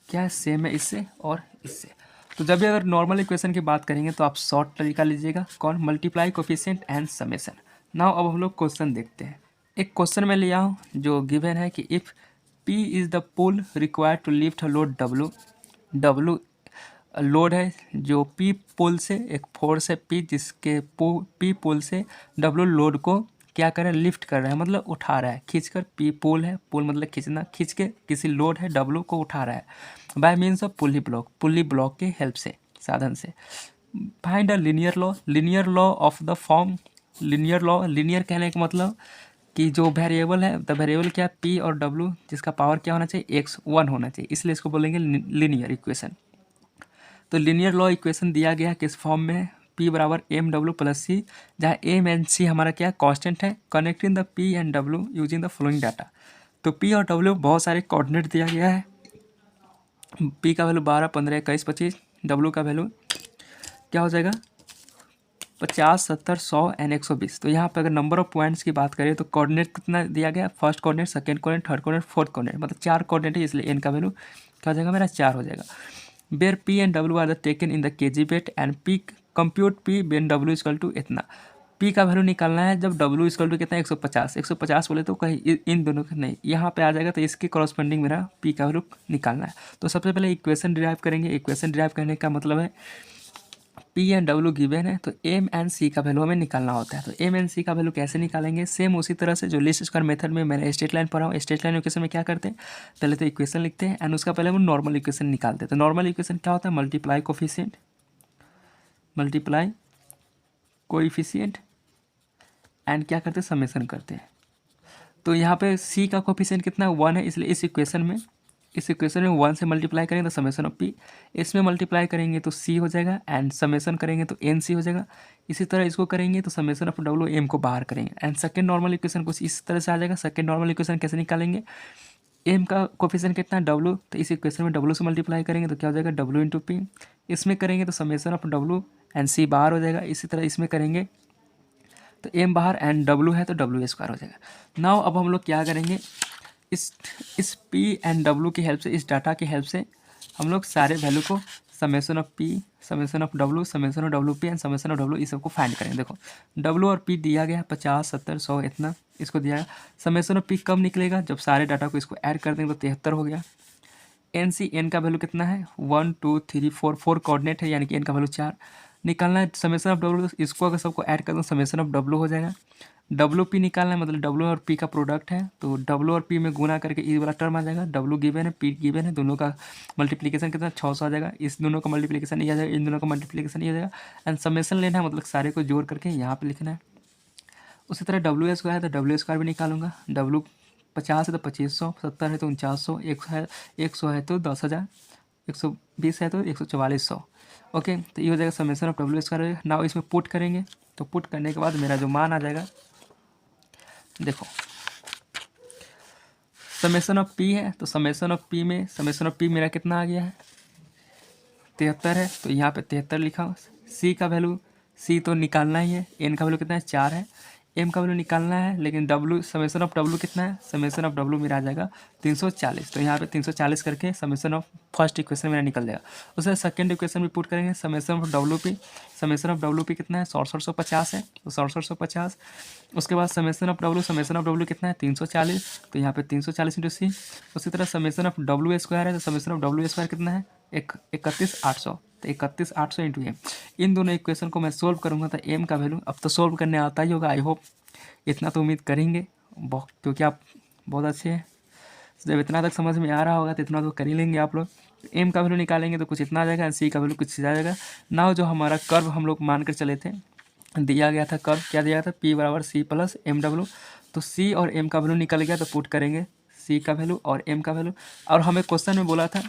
क्या सेम है इससे और इससे। तो जब भी अगर नॉर्मल इक्वेशन की बात करेंगे तो आप शॉर्ट तरीका लीजिएगा, कौन, multiply coefficient and summation. Now अब हम लोग क्वेश्चन देखते हैं। एक क्वेश्चन में लिया हूँ जो गिवन है कि if P is the pull required to lift a load W। W load है जो P पुल से, एक फोर्स है P जिसके P पुल से W लोड को क्या कर रहा है, लिफ्ट कर रहा है, मतलब उठा रहा है, खींचकर। P पुल है, पुल मतलब खींचना, खींच के किसी लोड है W को उठा रहा है bye means of pulley block, pulley block के हेल्प से, साधन से। Find a linear law, linear law of the form, linear law, linear कहने का मतलब कि जो वेरिएबल है, द वेरिएबल क्या है P और W जिसका पावर क्या होना चाहिए, x 1 होना चाहिए, इसलिए इसको बोलेंगे लीनियर इक्वेशन। तो लीनियर लॉ इक्वेशन दिया गया किस फॉर्म में है, P बराबर एम डब्ल्यू प्लस सी, जहाँ एम एंड सी हमारा क्या कांस्टेंट है, connecting the P and W using the following data. तो P और W बहुत सारे कोऑर्डिनेट दिया गया है। P का वैल्यू 12 15 21 25, W का वैल्यू क्या हो जाएगा 50 70 100 एंड 120। तो यहाँ पे अगर नंबर ऑफ पॉइंट्स की बात करें तो कोऑर्डिनेट कितना दिया गया, first coordinate, second coordinate, third coordinate, fourth coordinate, मतलब 4 कोऑर्डिनेट है, इसलिए एन का वैल्यू क्या हो जाएगा मेरा 4 हो जाएगा। Where P and W are the taken in the KG weight and P compute P when W equal to इतना। P का वैल्यू निकालना है जब W इक्वल टू कितना 150, 150 बोले तो कहीं इन दोनों का नहीं, यहाँ पे आ जाएगा, तो इसके कॉरस्पॉन्डिंग मेरा P का वैल्यू निकालना है। तो सबसे पहले इक्वेशन डिराइव करेंगे। इक्वेशन डिराइव करने का मतलब है P एंड W गिवन है तो M एंड C का वैल्यू हमें निकालना होता है। तो M एंड C का वैल्यू कैसे निकालेंगे, सेम उसी तरह से जो लीस्ट स्क्वायर मेथड में मैंने स्ट्रेट लाइन पढ़ा हूँ। स्ट्रेट लाइन इक्वेशन में क्या करते हैं, पहले तो इक्वेशन लिखते हैं एंड उसका पहले हम नॉर्मल इक्वेशन निकालते हैं। तो नॉर्मल इक्वेशन क्या होता है, multiply coefficient, multiply coefficient and क्या करते हैं, समेसन करते हैं। तो यहाँ पे C का कोफिशिएंट कितना है 1 है, इसलिए इस इक्वेशन में इस इक्वेशन में 1 से मल्टीप्लाई करेंगे तो समेशन ऑफ पी, इसमें मल्टीप्लाई करेंगे तो सी हो जाएगा एंड समेशन करेंगे तो एन सी हो जाएगा। इसी तरह इसको करेंगे तो समेशन ऑफ डब्ल्यू एम को बाहर करेंगे एंड सेकेंड नॉर्मल इक्वेशन कुछ इस तरह से आ जाएगा। सेकेंड नॉर्मल इक्वेशन कैसे निकालेंगे, एम का कोफिशिएंट कितना है डब्ल्यू, तो इस इक्वेशन में डब्ल्यू से मल्टीप्लाई करेंगे तो क्या हो जाएगा डब्ल्यू इंटू पी, इसमें करेंगे तो समेशन ऑफ डब्ल्यू एंड सी बाहर हो जाएगा। इसी तरह इसमें करेंगे तो एम बाहर एंड डब्ल्यू है तो डब्ल्यू स्क्वायर हो जाएगा। नाउ अब हम लोग क्या करेंगे, इस पी एंड डब्ल्यू की हेल्प से, इस डाटा की हेल्प से हम लोग सारे वैल्यू को summation of P, summation of W, summation of W P and summation of W, इस सबको फाइंड करेंगे। देखो डब्ल्यू और पी दिया गया 50, 70, 100 इतना इसको दिया गया। समेशन ऑफ पी कब निकलेगा, जब सारे डाटा को इसको ऐड कर देंगे तो 73 हो गया। एन सी, एन का वैल्यू कितना है 1 2 3 4, 4 कोऑर्डिनेट है यानी कि एन का वैल्यू 4 निकालना है। समेशन ऑफ डब्ल्यू, इसको अगर सबको ऐड कर दो समेशन ऑफ डब्ल्यू हो जाएगा। डब्ल्यू पी निकालना है मतलब डब्ल्यू और पी का प्रोडक्ट है तो डब्ल्यू और पी में गुना करके ई वाला टर्म आ जाएगा। डब्ल्यू गिवन है, पी गिवन है, दोनों का मल्टीप्लिकेशन कितना 600 आ जाएगा। इस दोनों का मल्टीप्लिकेशन ये आ जाएगा, इन दोनों का मल्टीप्लिकेशन ये आ जाएगा एंड समेशन लेना है मतलब सारे को जोड़ करके यहाँ पे लिखना है। उसी तरह डब्ल्यू स्क्वायर है तो डब्ल्यू स्क्वायर भी निकालूंगा। डब्ल्यू 50 है तो 2500, 70 है तो 4900, 100 है तो 10,000, 120 है तो 14400। ओके, तो ये हो जाएगा summation of W square. Now इसमें पुट करेंगे तो पुट करने के बाद मेरा जो मान आ जाएगा, देखो समेशन ऑफ पी है तो समेशन ऑफ पी में समेशन ऑफ पी मेरा कितना आ गया है 73 है तो यहाँ पे 73 लिखा। सी का वैल्यू, सी तो निकालना ही है, एन का वैल्यू कितना है 4 है, एम का वैल्यू निकालना है लेकिन डब्ल्यू, समेशन ऑफ डब्ल्यू कितना है, समेशन ऑफ डब्ल्यू मेरा आ जाएगा 340। तो यहाँ पे 340 करके समेशन ऑफ फर्स्ट इक्वेशन मेरा निकल जाएगा। उससे सेकंड इक्वेशन भी पुट करेंगे summation of W P, summation of W P कितना है 6750 है तो 6750। उसके बाद समेशन ऑफ डब्ल्यू कितना है 340 तो यहाँ पे 340 इंटू सी। उसी तरह समेशन ऑफ डब्ल्यू स्क्वायर है तो समेशन ऑफ डब्ल्यू स्क्वायर कितना है 31,800 तो 31,800 इंटू एम। इन दोनों इक्वेशन को मैं सोल्व करूँगा तो एम का वैल्यू अब तो सोल्व करने आता ही होगा, आई होप इतना तो उम्मीद करेंगे क्योंकि आप बहुत अच्छे हैं। जब इतना तक समझ में आ रहा होगा तो इतना तो कर ही लेंगे आप लोग। एम का वैल्यू निकालेंगे तो कुछ इतना आ जाएगा, सी का वैल्यू कुछ आ जाएगा। नाउ जो हमारा कर्व हम लोग मान कर चले थे, दिया गया था कर्व, क्या दिया था पी बराबर सी प्लस एम डब्ल्यू, तो सी और एम का वैल्यू निकल गया तो पुट करेंगे सी का वैल्यू और एम का वैल्यू। और हमें क्वेश्चन में बोला था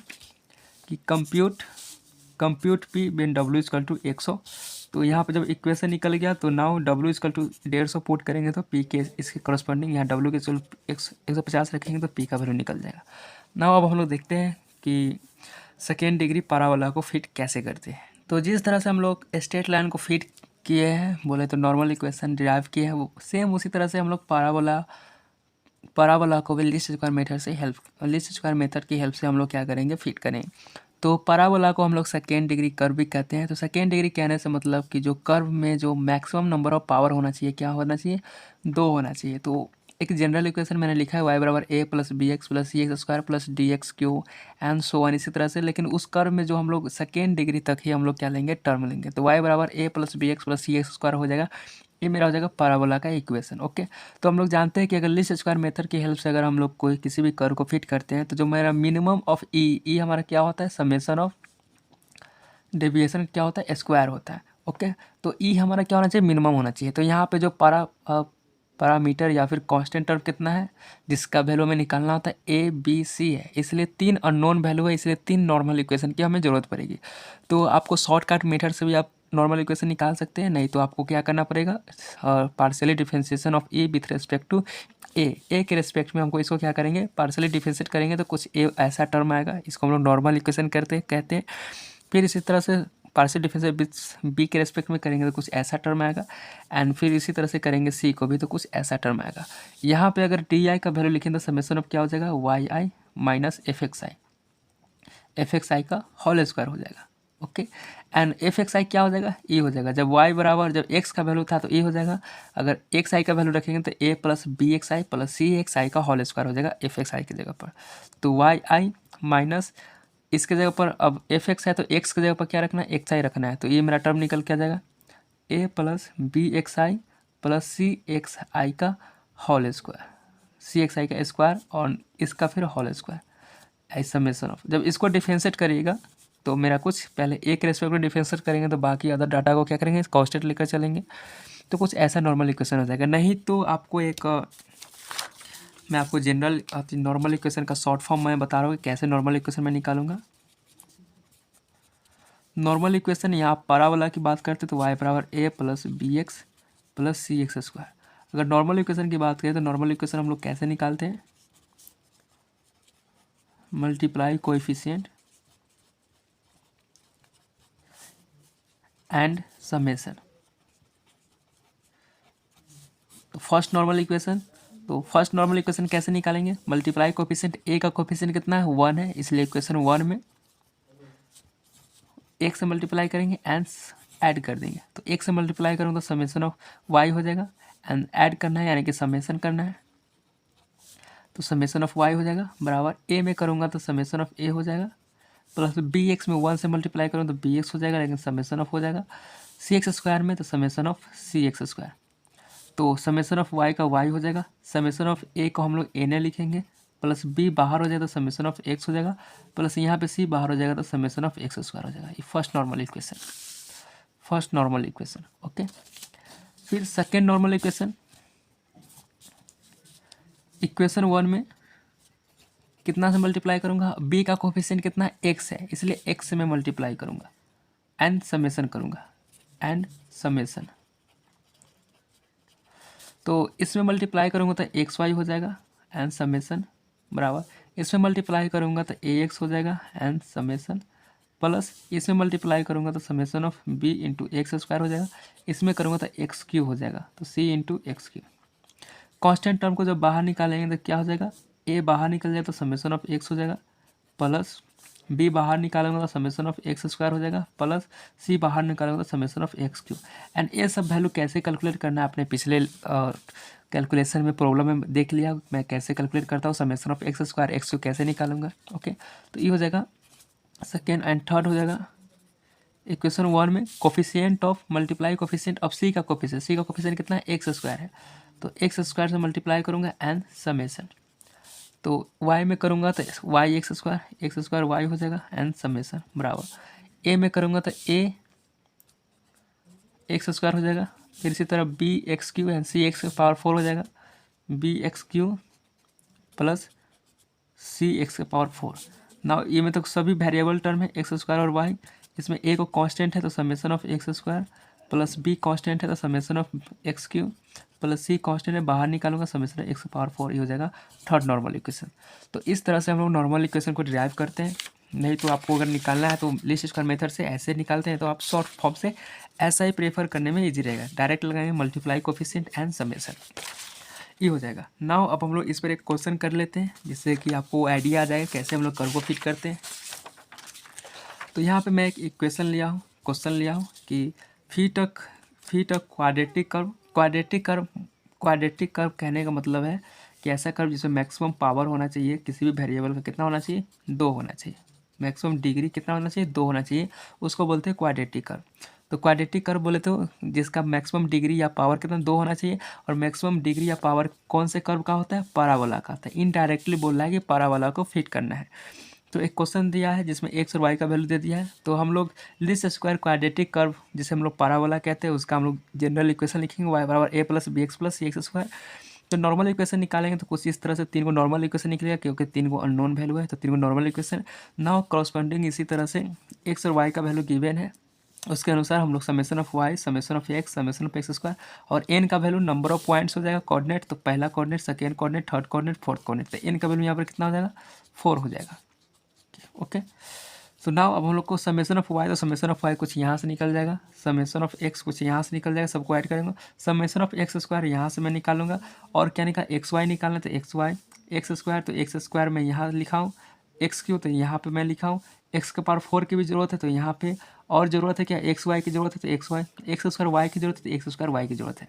कि compute P when W equal to 100, तो यहाँ पे जब इक्वेशन निकल गया तो now W equal to 150 put करेंगे तो पी के इसके करस्पॉन्डिंग यहाँ डब्ल्यू के 150 रखेंगे तो पी का वैल्यू निकल जाएगा। नाउ अब हम लोग देखते हैं कि सेकेंड डिग्री पैराबोला को फिट कैसे करते हैं। तो जिस तरह से हम लोग स्ट्रेट लाइन को फिट किए हैं, बोले तो नॉर्मल इक्वेशन डिराइव किए हैं, वो सेम उसी तरह से हम लोग पैराबोला को भी लीस्ट स्क्वायर मेथड की हेल्प से हम लोग क्या करेंगे फिट करें। तो पैराबोला को हम लोग सेकेंड डिग्री कर्व भी कहते हैं। तो सेकेंड डिग्री कहने से मतलब कि जो कर्व में जो मैक्सिमम नंबर ऑफ पावर होना चाहिए, क्या होना चाहिए 2 होना चाहिए। तो एक जनरल इक्वेशन मैंने लिखा है y बराबर a plus B X plus C X square plus D X cube and so on, इसी तरह से। लेकिन उस कर्व में जो हम लोग सेकेंड डिग्री तक ही हम लोग क्या लेंगे टर्म लेंगे, तो y बराबर a plus B X plus C X square हो जाएगा। ये मेरा हो जाएगा पैराबोला का इक्वेशन। ओके, तो हम लोग जानते हैं कि अगर लीस्ट स्क्वायर मेथड की हेल्प से अगर हम लोग कोई किसी भी कर्व को फिट करते हैं तो जो मेरा मिनिमम ऑफ ई हमारा क्या होता है समेशन ऑफ डेविएशन क्या होता है स्क्वायर होता है। ओके, तो ई हमारा क्या होना चाहिए मिनिमम होना चाहिए। तो यहाँ पे जो पैरामीटर या फिर कांस्टेंट टर्म कितना है जिसका वैल्यू में निकालना होता है ए बी सी है, इसलिए 3 अननोन वैल्यू है, इसलिए 3 नॉर्मल इक्वेशन की हमें ज़रूरत पड़ेगी। तो आपको शॉर्टकट मेथड से भी आप नॉर्मल इक्वेशन निकाल सकते हैं, नहीं तो आपको क्या करना पड़ेगा partially differentiation of A with respect to A के रेस्पेक्ट में हमको इसको क्या करेंगे पार्शियली डिफरेंशिएट करेंगे तो कुछ ए ऐसा टर्म आएगा, इसको हम लोग नॉर्मल इक्वेशन कहते हैं। फिर इसी तरह से पार्शियल डिफरेंशिएट बी के रेस्पेक्ट में करेंगे तो कुछ ऐसा टर्म आएगा एंड फिर इसी तरह से करेंगे सी को भी तो कुछ ऐसा टर्म आएगा। यहाँ पे अगर डी आई का वैल्यू लिखें तो समेशन ऑफ क्या हो जाएगा वाई आई माइनस एफ एक्स आई का होल स्क्वायर हो जाएगा। ओके, एंड एफ एक्स आई क्या हो जाएगा ए हो जाएगा। जब वाई बराबर जब एक्स का वैल्यू था तो ए हो जाएगा, अगर एक्स आई का वैल्यू रखेंगे तो ए प्लस बी एक्स आई प्लस सी एक्स आई का होल स्क्वायर हो जाएगा एफ एक्स आई की जगह पर। तो वाई आई माइनस इसके जगह पर अब एफ एक्स है तो एक्स की जगह पर क्या रखना है एक्स आई रखना है, तो ये मेरा टर्म निकल के आ जाएगा ए प्लस बी एक्स आई प्लस सी एक्स आई का होल स्क्वायर, सी एक्स आई का स्क्वायर और इसका फिर होल स्क्वायर ऐसा समेशन ऑफ। जब इसको डिफरेंशिएट करिएगा तो मेरा कुछ पहले ए के रेस्पेक्ट में डिफरेंशिएट करेंगे तो बाकी अदर डाटा को क्या करेंगे कांस्टेंट लेकर चलेंगे तो कुछ ऐसा नॉर्मल इक्वेशन हो जाएगा। नहीं तो आपको एक मैं आपको जनरल नॉर्मल इक्वेशन का शॉर्ट फॉर्म मैं बता रहा हूँ कि कैसे नॉर्मल इक्वेशन मैं निकालूंगा। नॉर्मल इक्वेशन यहाँ पैराबोला की बात करते तो y बराबर a plus B X plus C X square. अगर नॉर्मल इक्वेशन की बात करें तो नॉर्मल इक्वेशन हम लोग कैसे निकालते हैं, मल्टीप्लाई कोएफिशिएंट एंड समेशन। तो फर्स्ट नॉर्मल इक्वेशन कैसे निकालेंगे, मल्टीप्लाई कोएफिशिएंट, a का कोएफिशिएंट कितना है 1 है, इसलिए इक्वेशन 1 में एक से मल्टीप्लाई करेंगे एंड ऐड कर देंगे। तो एक से मल्टीप्लाई करूँगा तो समेशन ऑफ y हो जाएगा, एंड ऐड करना है यानी कि समेशन करना है, तो समेशन ऑफ y हो जाएगा बराबर a में करूँगा तो समेशन ऑफ a हो जाएगा, प्लस बी एक्स में 1 से मल्टीप्लाई करूँ तो बी एक्स हो जाएगा, लेकिन समेशन ऑफ हो जाएगा सी एक्स स्क्वायर में तो summation of C X square. तो समेशन ऑफ y का y हो जाएगा, समेशन ऑफ a को हम लोग a ने लिखेंगे, प्लस b बाहर हो जाएगा तो समेशन ऑफ x हो जाएगा, प्लस यहाँ पे c बाहर हो जाएगा तो समेशन ऑफ x स्क्वायर हो जाएगा। ये फर्स्ट नॉर्मल इक्वेशन ओके। फिर सेकेंड नॉर्मल इक्वेशन 1 में कितना से मल्टीप्लाई करूँगा, b का कोफिशिएंट कितना है x है, इसलिए x से मैं मल्टीप्लाई करूँगा एंड समेशन करूँगा, एंड समेशन। तो इसमें मल्टीप्लाई करूँगा तो एक्स वाई हो जाएगा एंड समेशन बराबर, इसमें मल्टीप्लाई करूँगा तो ए एक्स हो जाएगा एंड समेशन, प्लस इसमें मल्टीप्लाई करूँगा तो summation of B into X square हो जाएगा, इसमें करूँगा तो एक्स क्यू हो जाएगा, तो C into X cube. Constant term को जब बाहर निकालेंगे तो क्या हो जाएगा, ए बाहर निकल जाए तो समेशन ऑफ एक्स हो जाएगा, प्लस बी बाहर निकालेंगे तो समेशन ऑफ एक्स स्क्वायर हो जाएगा, प्लस सी बाहर निकालेंगे तो summation of X cube. And ये सब वैल्यू कैसे कैलकुलेट करना है आपने पिछले कैलकुलेशन में प्रॉब्लम में देख लिया, मैं कैसे कैलकुलेट करता हूँ, summation of X square x Q कैसे निकालूंगा ओके। तो ये हो जाएगा सेकेंड, एंड थर्ड हो जाएगा इक्वेशन 1 में coefficient of multiply coefficient of C का कोफिशिएंट कितना है एक्स स्क्वायर है, तो एक्स स्क्वायर से मल्टीप्लाई करूँगा एंड समेशन। तो y में करूँगा तो y एक्स स्क्वायर y हो जाएगा एंड समेशन बराबर, a में करूँगा तो a एक्स स्क्वायर हो जाएगा, फिर इसी तरह b X cube and c X power 4 हो जाएगा, b X cube plus c X power 4। ना ये में तो सभी वेरिएबल टर्म है एक्स स्क्वायर और y, इसमें a को कांस्टेंट है तो summation of X square, plus b constant है तो summation of X cube, plus C constant है बाहर निकालूंगा समेशन एक्स पावर 4, ये हो जाएगा थर्ड नॉर्मल इक्वेशन। तो इस तरह से हम लोग नॉर्मल इक्वेशन को डिराइव करते हैं। नहीं तो आपको अगर निकालना है तो लीस्ट स्क्वायर मेथड से ऐसे निकालते हैं, तो आप शॉर्ट फॉर्म से ऐसा ही प्रेफर करने में ईजी रहेगा, डायरेक्ट लगाएंगे मल्टीप्लाई कोफिशिएंट एंड समेशन, ये हो जाएगा। नाउ अब हम लोग इस पर एक क्वेश्चन कर लेते हैं जिससे कि आपको आइडिया आ जाएगा कैसे हम लोग कर्व को फिट करते हैं। तो यहाँ पे मैं एक क्वेश्चन लिया हूँ कि फिट अ क्वाड्रेटिक कर्व कहने का मतलब है कि ऐसा कर्व जिसमें मैक्सिमम पावर होना चाहिए किसी भी वेरिएबल का कितना होना चाहिए, 2 होना चाहिए, मैक्सिमम डिग्री कितना होना चाहिए, 2 होना चाहिए, उसको बोलते हैं क्वाड्रेटिक कर्व। तो क्वाड्रेटिक कर्व बोले तो जिसका मैक्सिमम डिग्री या पावर कितना 2 होना चाहिए, और मैक्सिमम डिग्री या पावर कौन से कर्व का होता है, पैराबोला का होता है। इनडायरेक्टली बोल रहा है कि पैराबोला को फिट करना है। तो एक क्वेश्चन दिया है जिसमें एक्स और वाई का वैल्यू दे दिया है, तो हम लोग लीस्ट स्क्वायर क्वाड्रेटिक कर्व जिसे हम लोग पैराबोला कहते हैं उसका हम लोग जनरल इक्वेशन लिखेंगे, वाई बराबर A plus B X plus C X square. तो नॉर्मल इक्वेशन निकालेंगे तो कुछ इस तरह से 3 को नॉर्मल इक्वेशन निकलेगा, क्योंकि 3 को अननोन वैल्यू है तो 3 को नॉर्मल इक्वेशन। नाउ करस्पॉन्डिंग इसी तरह से एक्स और वाई का वैल्यू गिवन है, उसके अनुसार हम लोग summation of Y, summation of X, summation of X square, और एन का वैल्यू नंबर ऑफ पॉइंट्स हो जाएगा कोऑर्डिनेट, तो पहला coordinate, second coordinate, third coordinate, fourth coordinate, तो एन का वैल्यू यहाँ पर कितना हो जाएगा 4 हो जाएगा ओके। तो नाउ अब हम लोग को समेशन ऑफ वाई, तो समेशन ऑफ वाई कुछ यहाँ से निकल जाएगा, समेशन ऑफ एक्स कुछ यहाँ से निकल जाएगा, सबको ऐड करेंगे, समेशन ऑफ एक्स स्क्वायर यहाँ से मैं निकालूंगा, और क्या निकाल एक्स वाई निकालना, तो एक्स वाई एक्स स्क्वायर, तो एक्स स्क्वायर मैं यहाँ लिखाऊँ, एक्स क्यू तो यहाँ पे मैं लिखाऊँ, एक्स के पावर 4 की भी जरूरत है तो यहाँ पे, और ज़रूरत है क्या एक्स वाई की ज़रूरत है तो X Y, X square Y की जरूरत है तो एक्स स्क्वायर वाई की जरूरत है।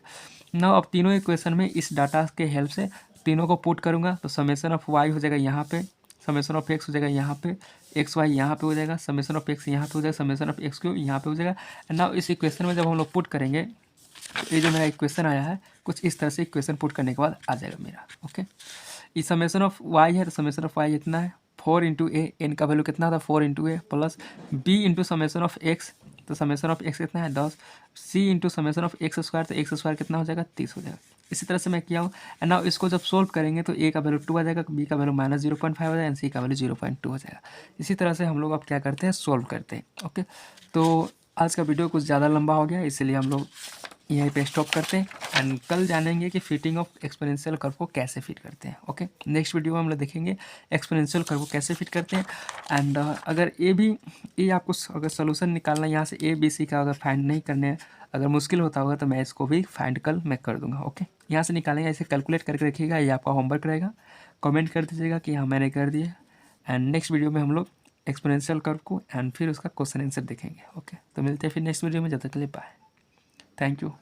नाउ अब तीनों इक्वेशन में इस डाटा के हेल्प से तीनों को पुट करूँगा, तो समेशन ऑफ वाई हो जाएगा यहाँ पे, समेशन ऑफ एक्स हो जाएगा यहाँ पे, एक्स वाई यहाँ पे हो जाएगा, समेशन ऑफ एक्स यहाँ पे हो जाएगा, समेशन ऑफ एक्स क्यू यहाँ पे हो जाएगा। एंड नाउ इस इक्वेशन में जब हम लोग पुट करेंगे, तो ये जो मेरा इक्वेशन आया है कुछ इस तरह से इक्वेशन पुट करने के बाद आ जाएगा मेरा ओके। ये समेशन ऑफ वाई है, तो समेशन ऑफ वाई इतना है 4 इंटू ए, एन का वैल्यू कितना था 4 into A, plus B into summation of X, तो समेशन ऑफ एक्स कितना है 10, C into summation of X square, तो एक्स स्क्वायर कितना हो जाएगा 30 हो जाएगा। इसी तरह से मैं किया हूँ। एंड नाउ इसको जब सोल्व करेंगे तो ए का वैल्यू 2 आ जाएगा, बी का वैल्यू -0.5 हो जाएगा एंड सी का वैल्यू 0.2 हो जाएगा। इसी तरह से हम लोग अब क्या करते हैं, सोल्व करते हैं। ओके, तो आज का वीडियो कुछ ज़्यादा लंबा हो गया, इसलिए हम लोग यहीं पे स्टॉप करते हैं एंड कल जानेंगे कि फिटिंग ऑफ एक्सपोनेंशियल कर्व को कैसे फिट करते हैं। ओके, नेक्स्ट वीडियो में हम लोग देखेंगे एक्सपोनेंशियल कर्व को कैसे फिट करते हैं। एंड अगर ये आपको अगर सोल्यूशन निकालना यहाँ से ए बी सी का अगर फाइंड नहीं करने, अगर मुश्किल होता होगा तो मैं इसको भी फाइंड कल मैं कर दूंगा। ओके, यहाँ से निकालेंगे, ऐसे कैलकुलेट करके रखिएगा, ये आपका होमवर्क रहेगा। कमेंट कर दीजिएगा कि हाँ मैंने कर दिया। एंड नेक्स्ट वीडियो में हम लोग एक्सपोनेंशियल कर्व को एंड फिर उसका क्वेश्चन आंसर देखेंगे। ओके, तो मिलते हैं फिर नेक्स्ट वीडियो में, जब तक के लिए बाय, थैंक यू।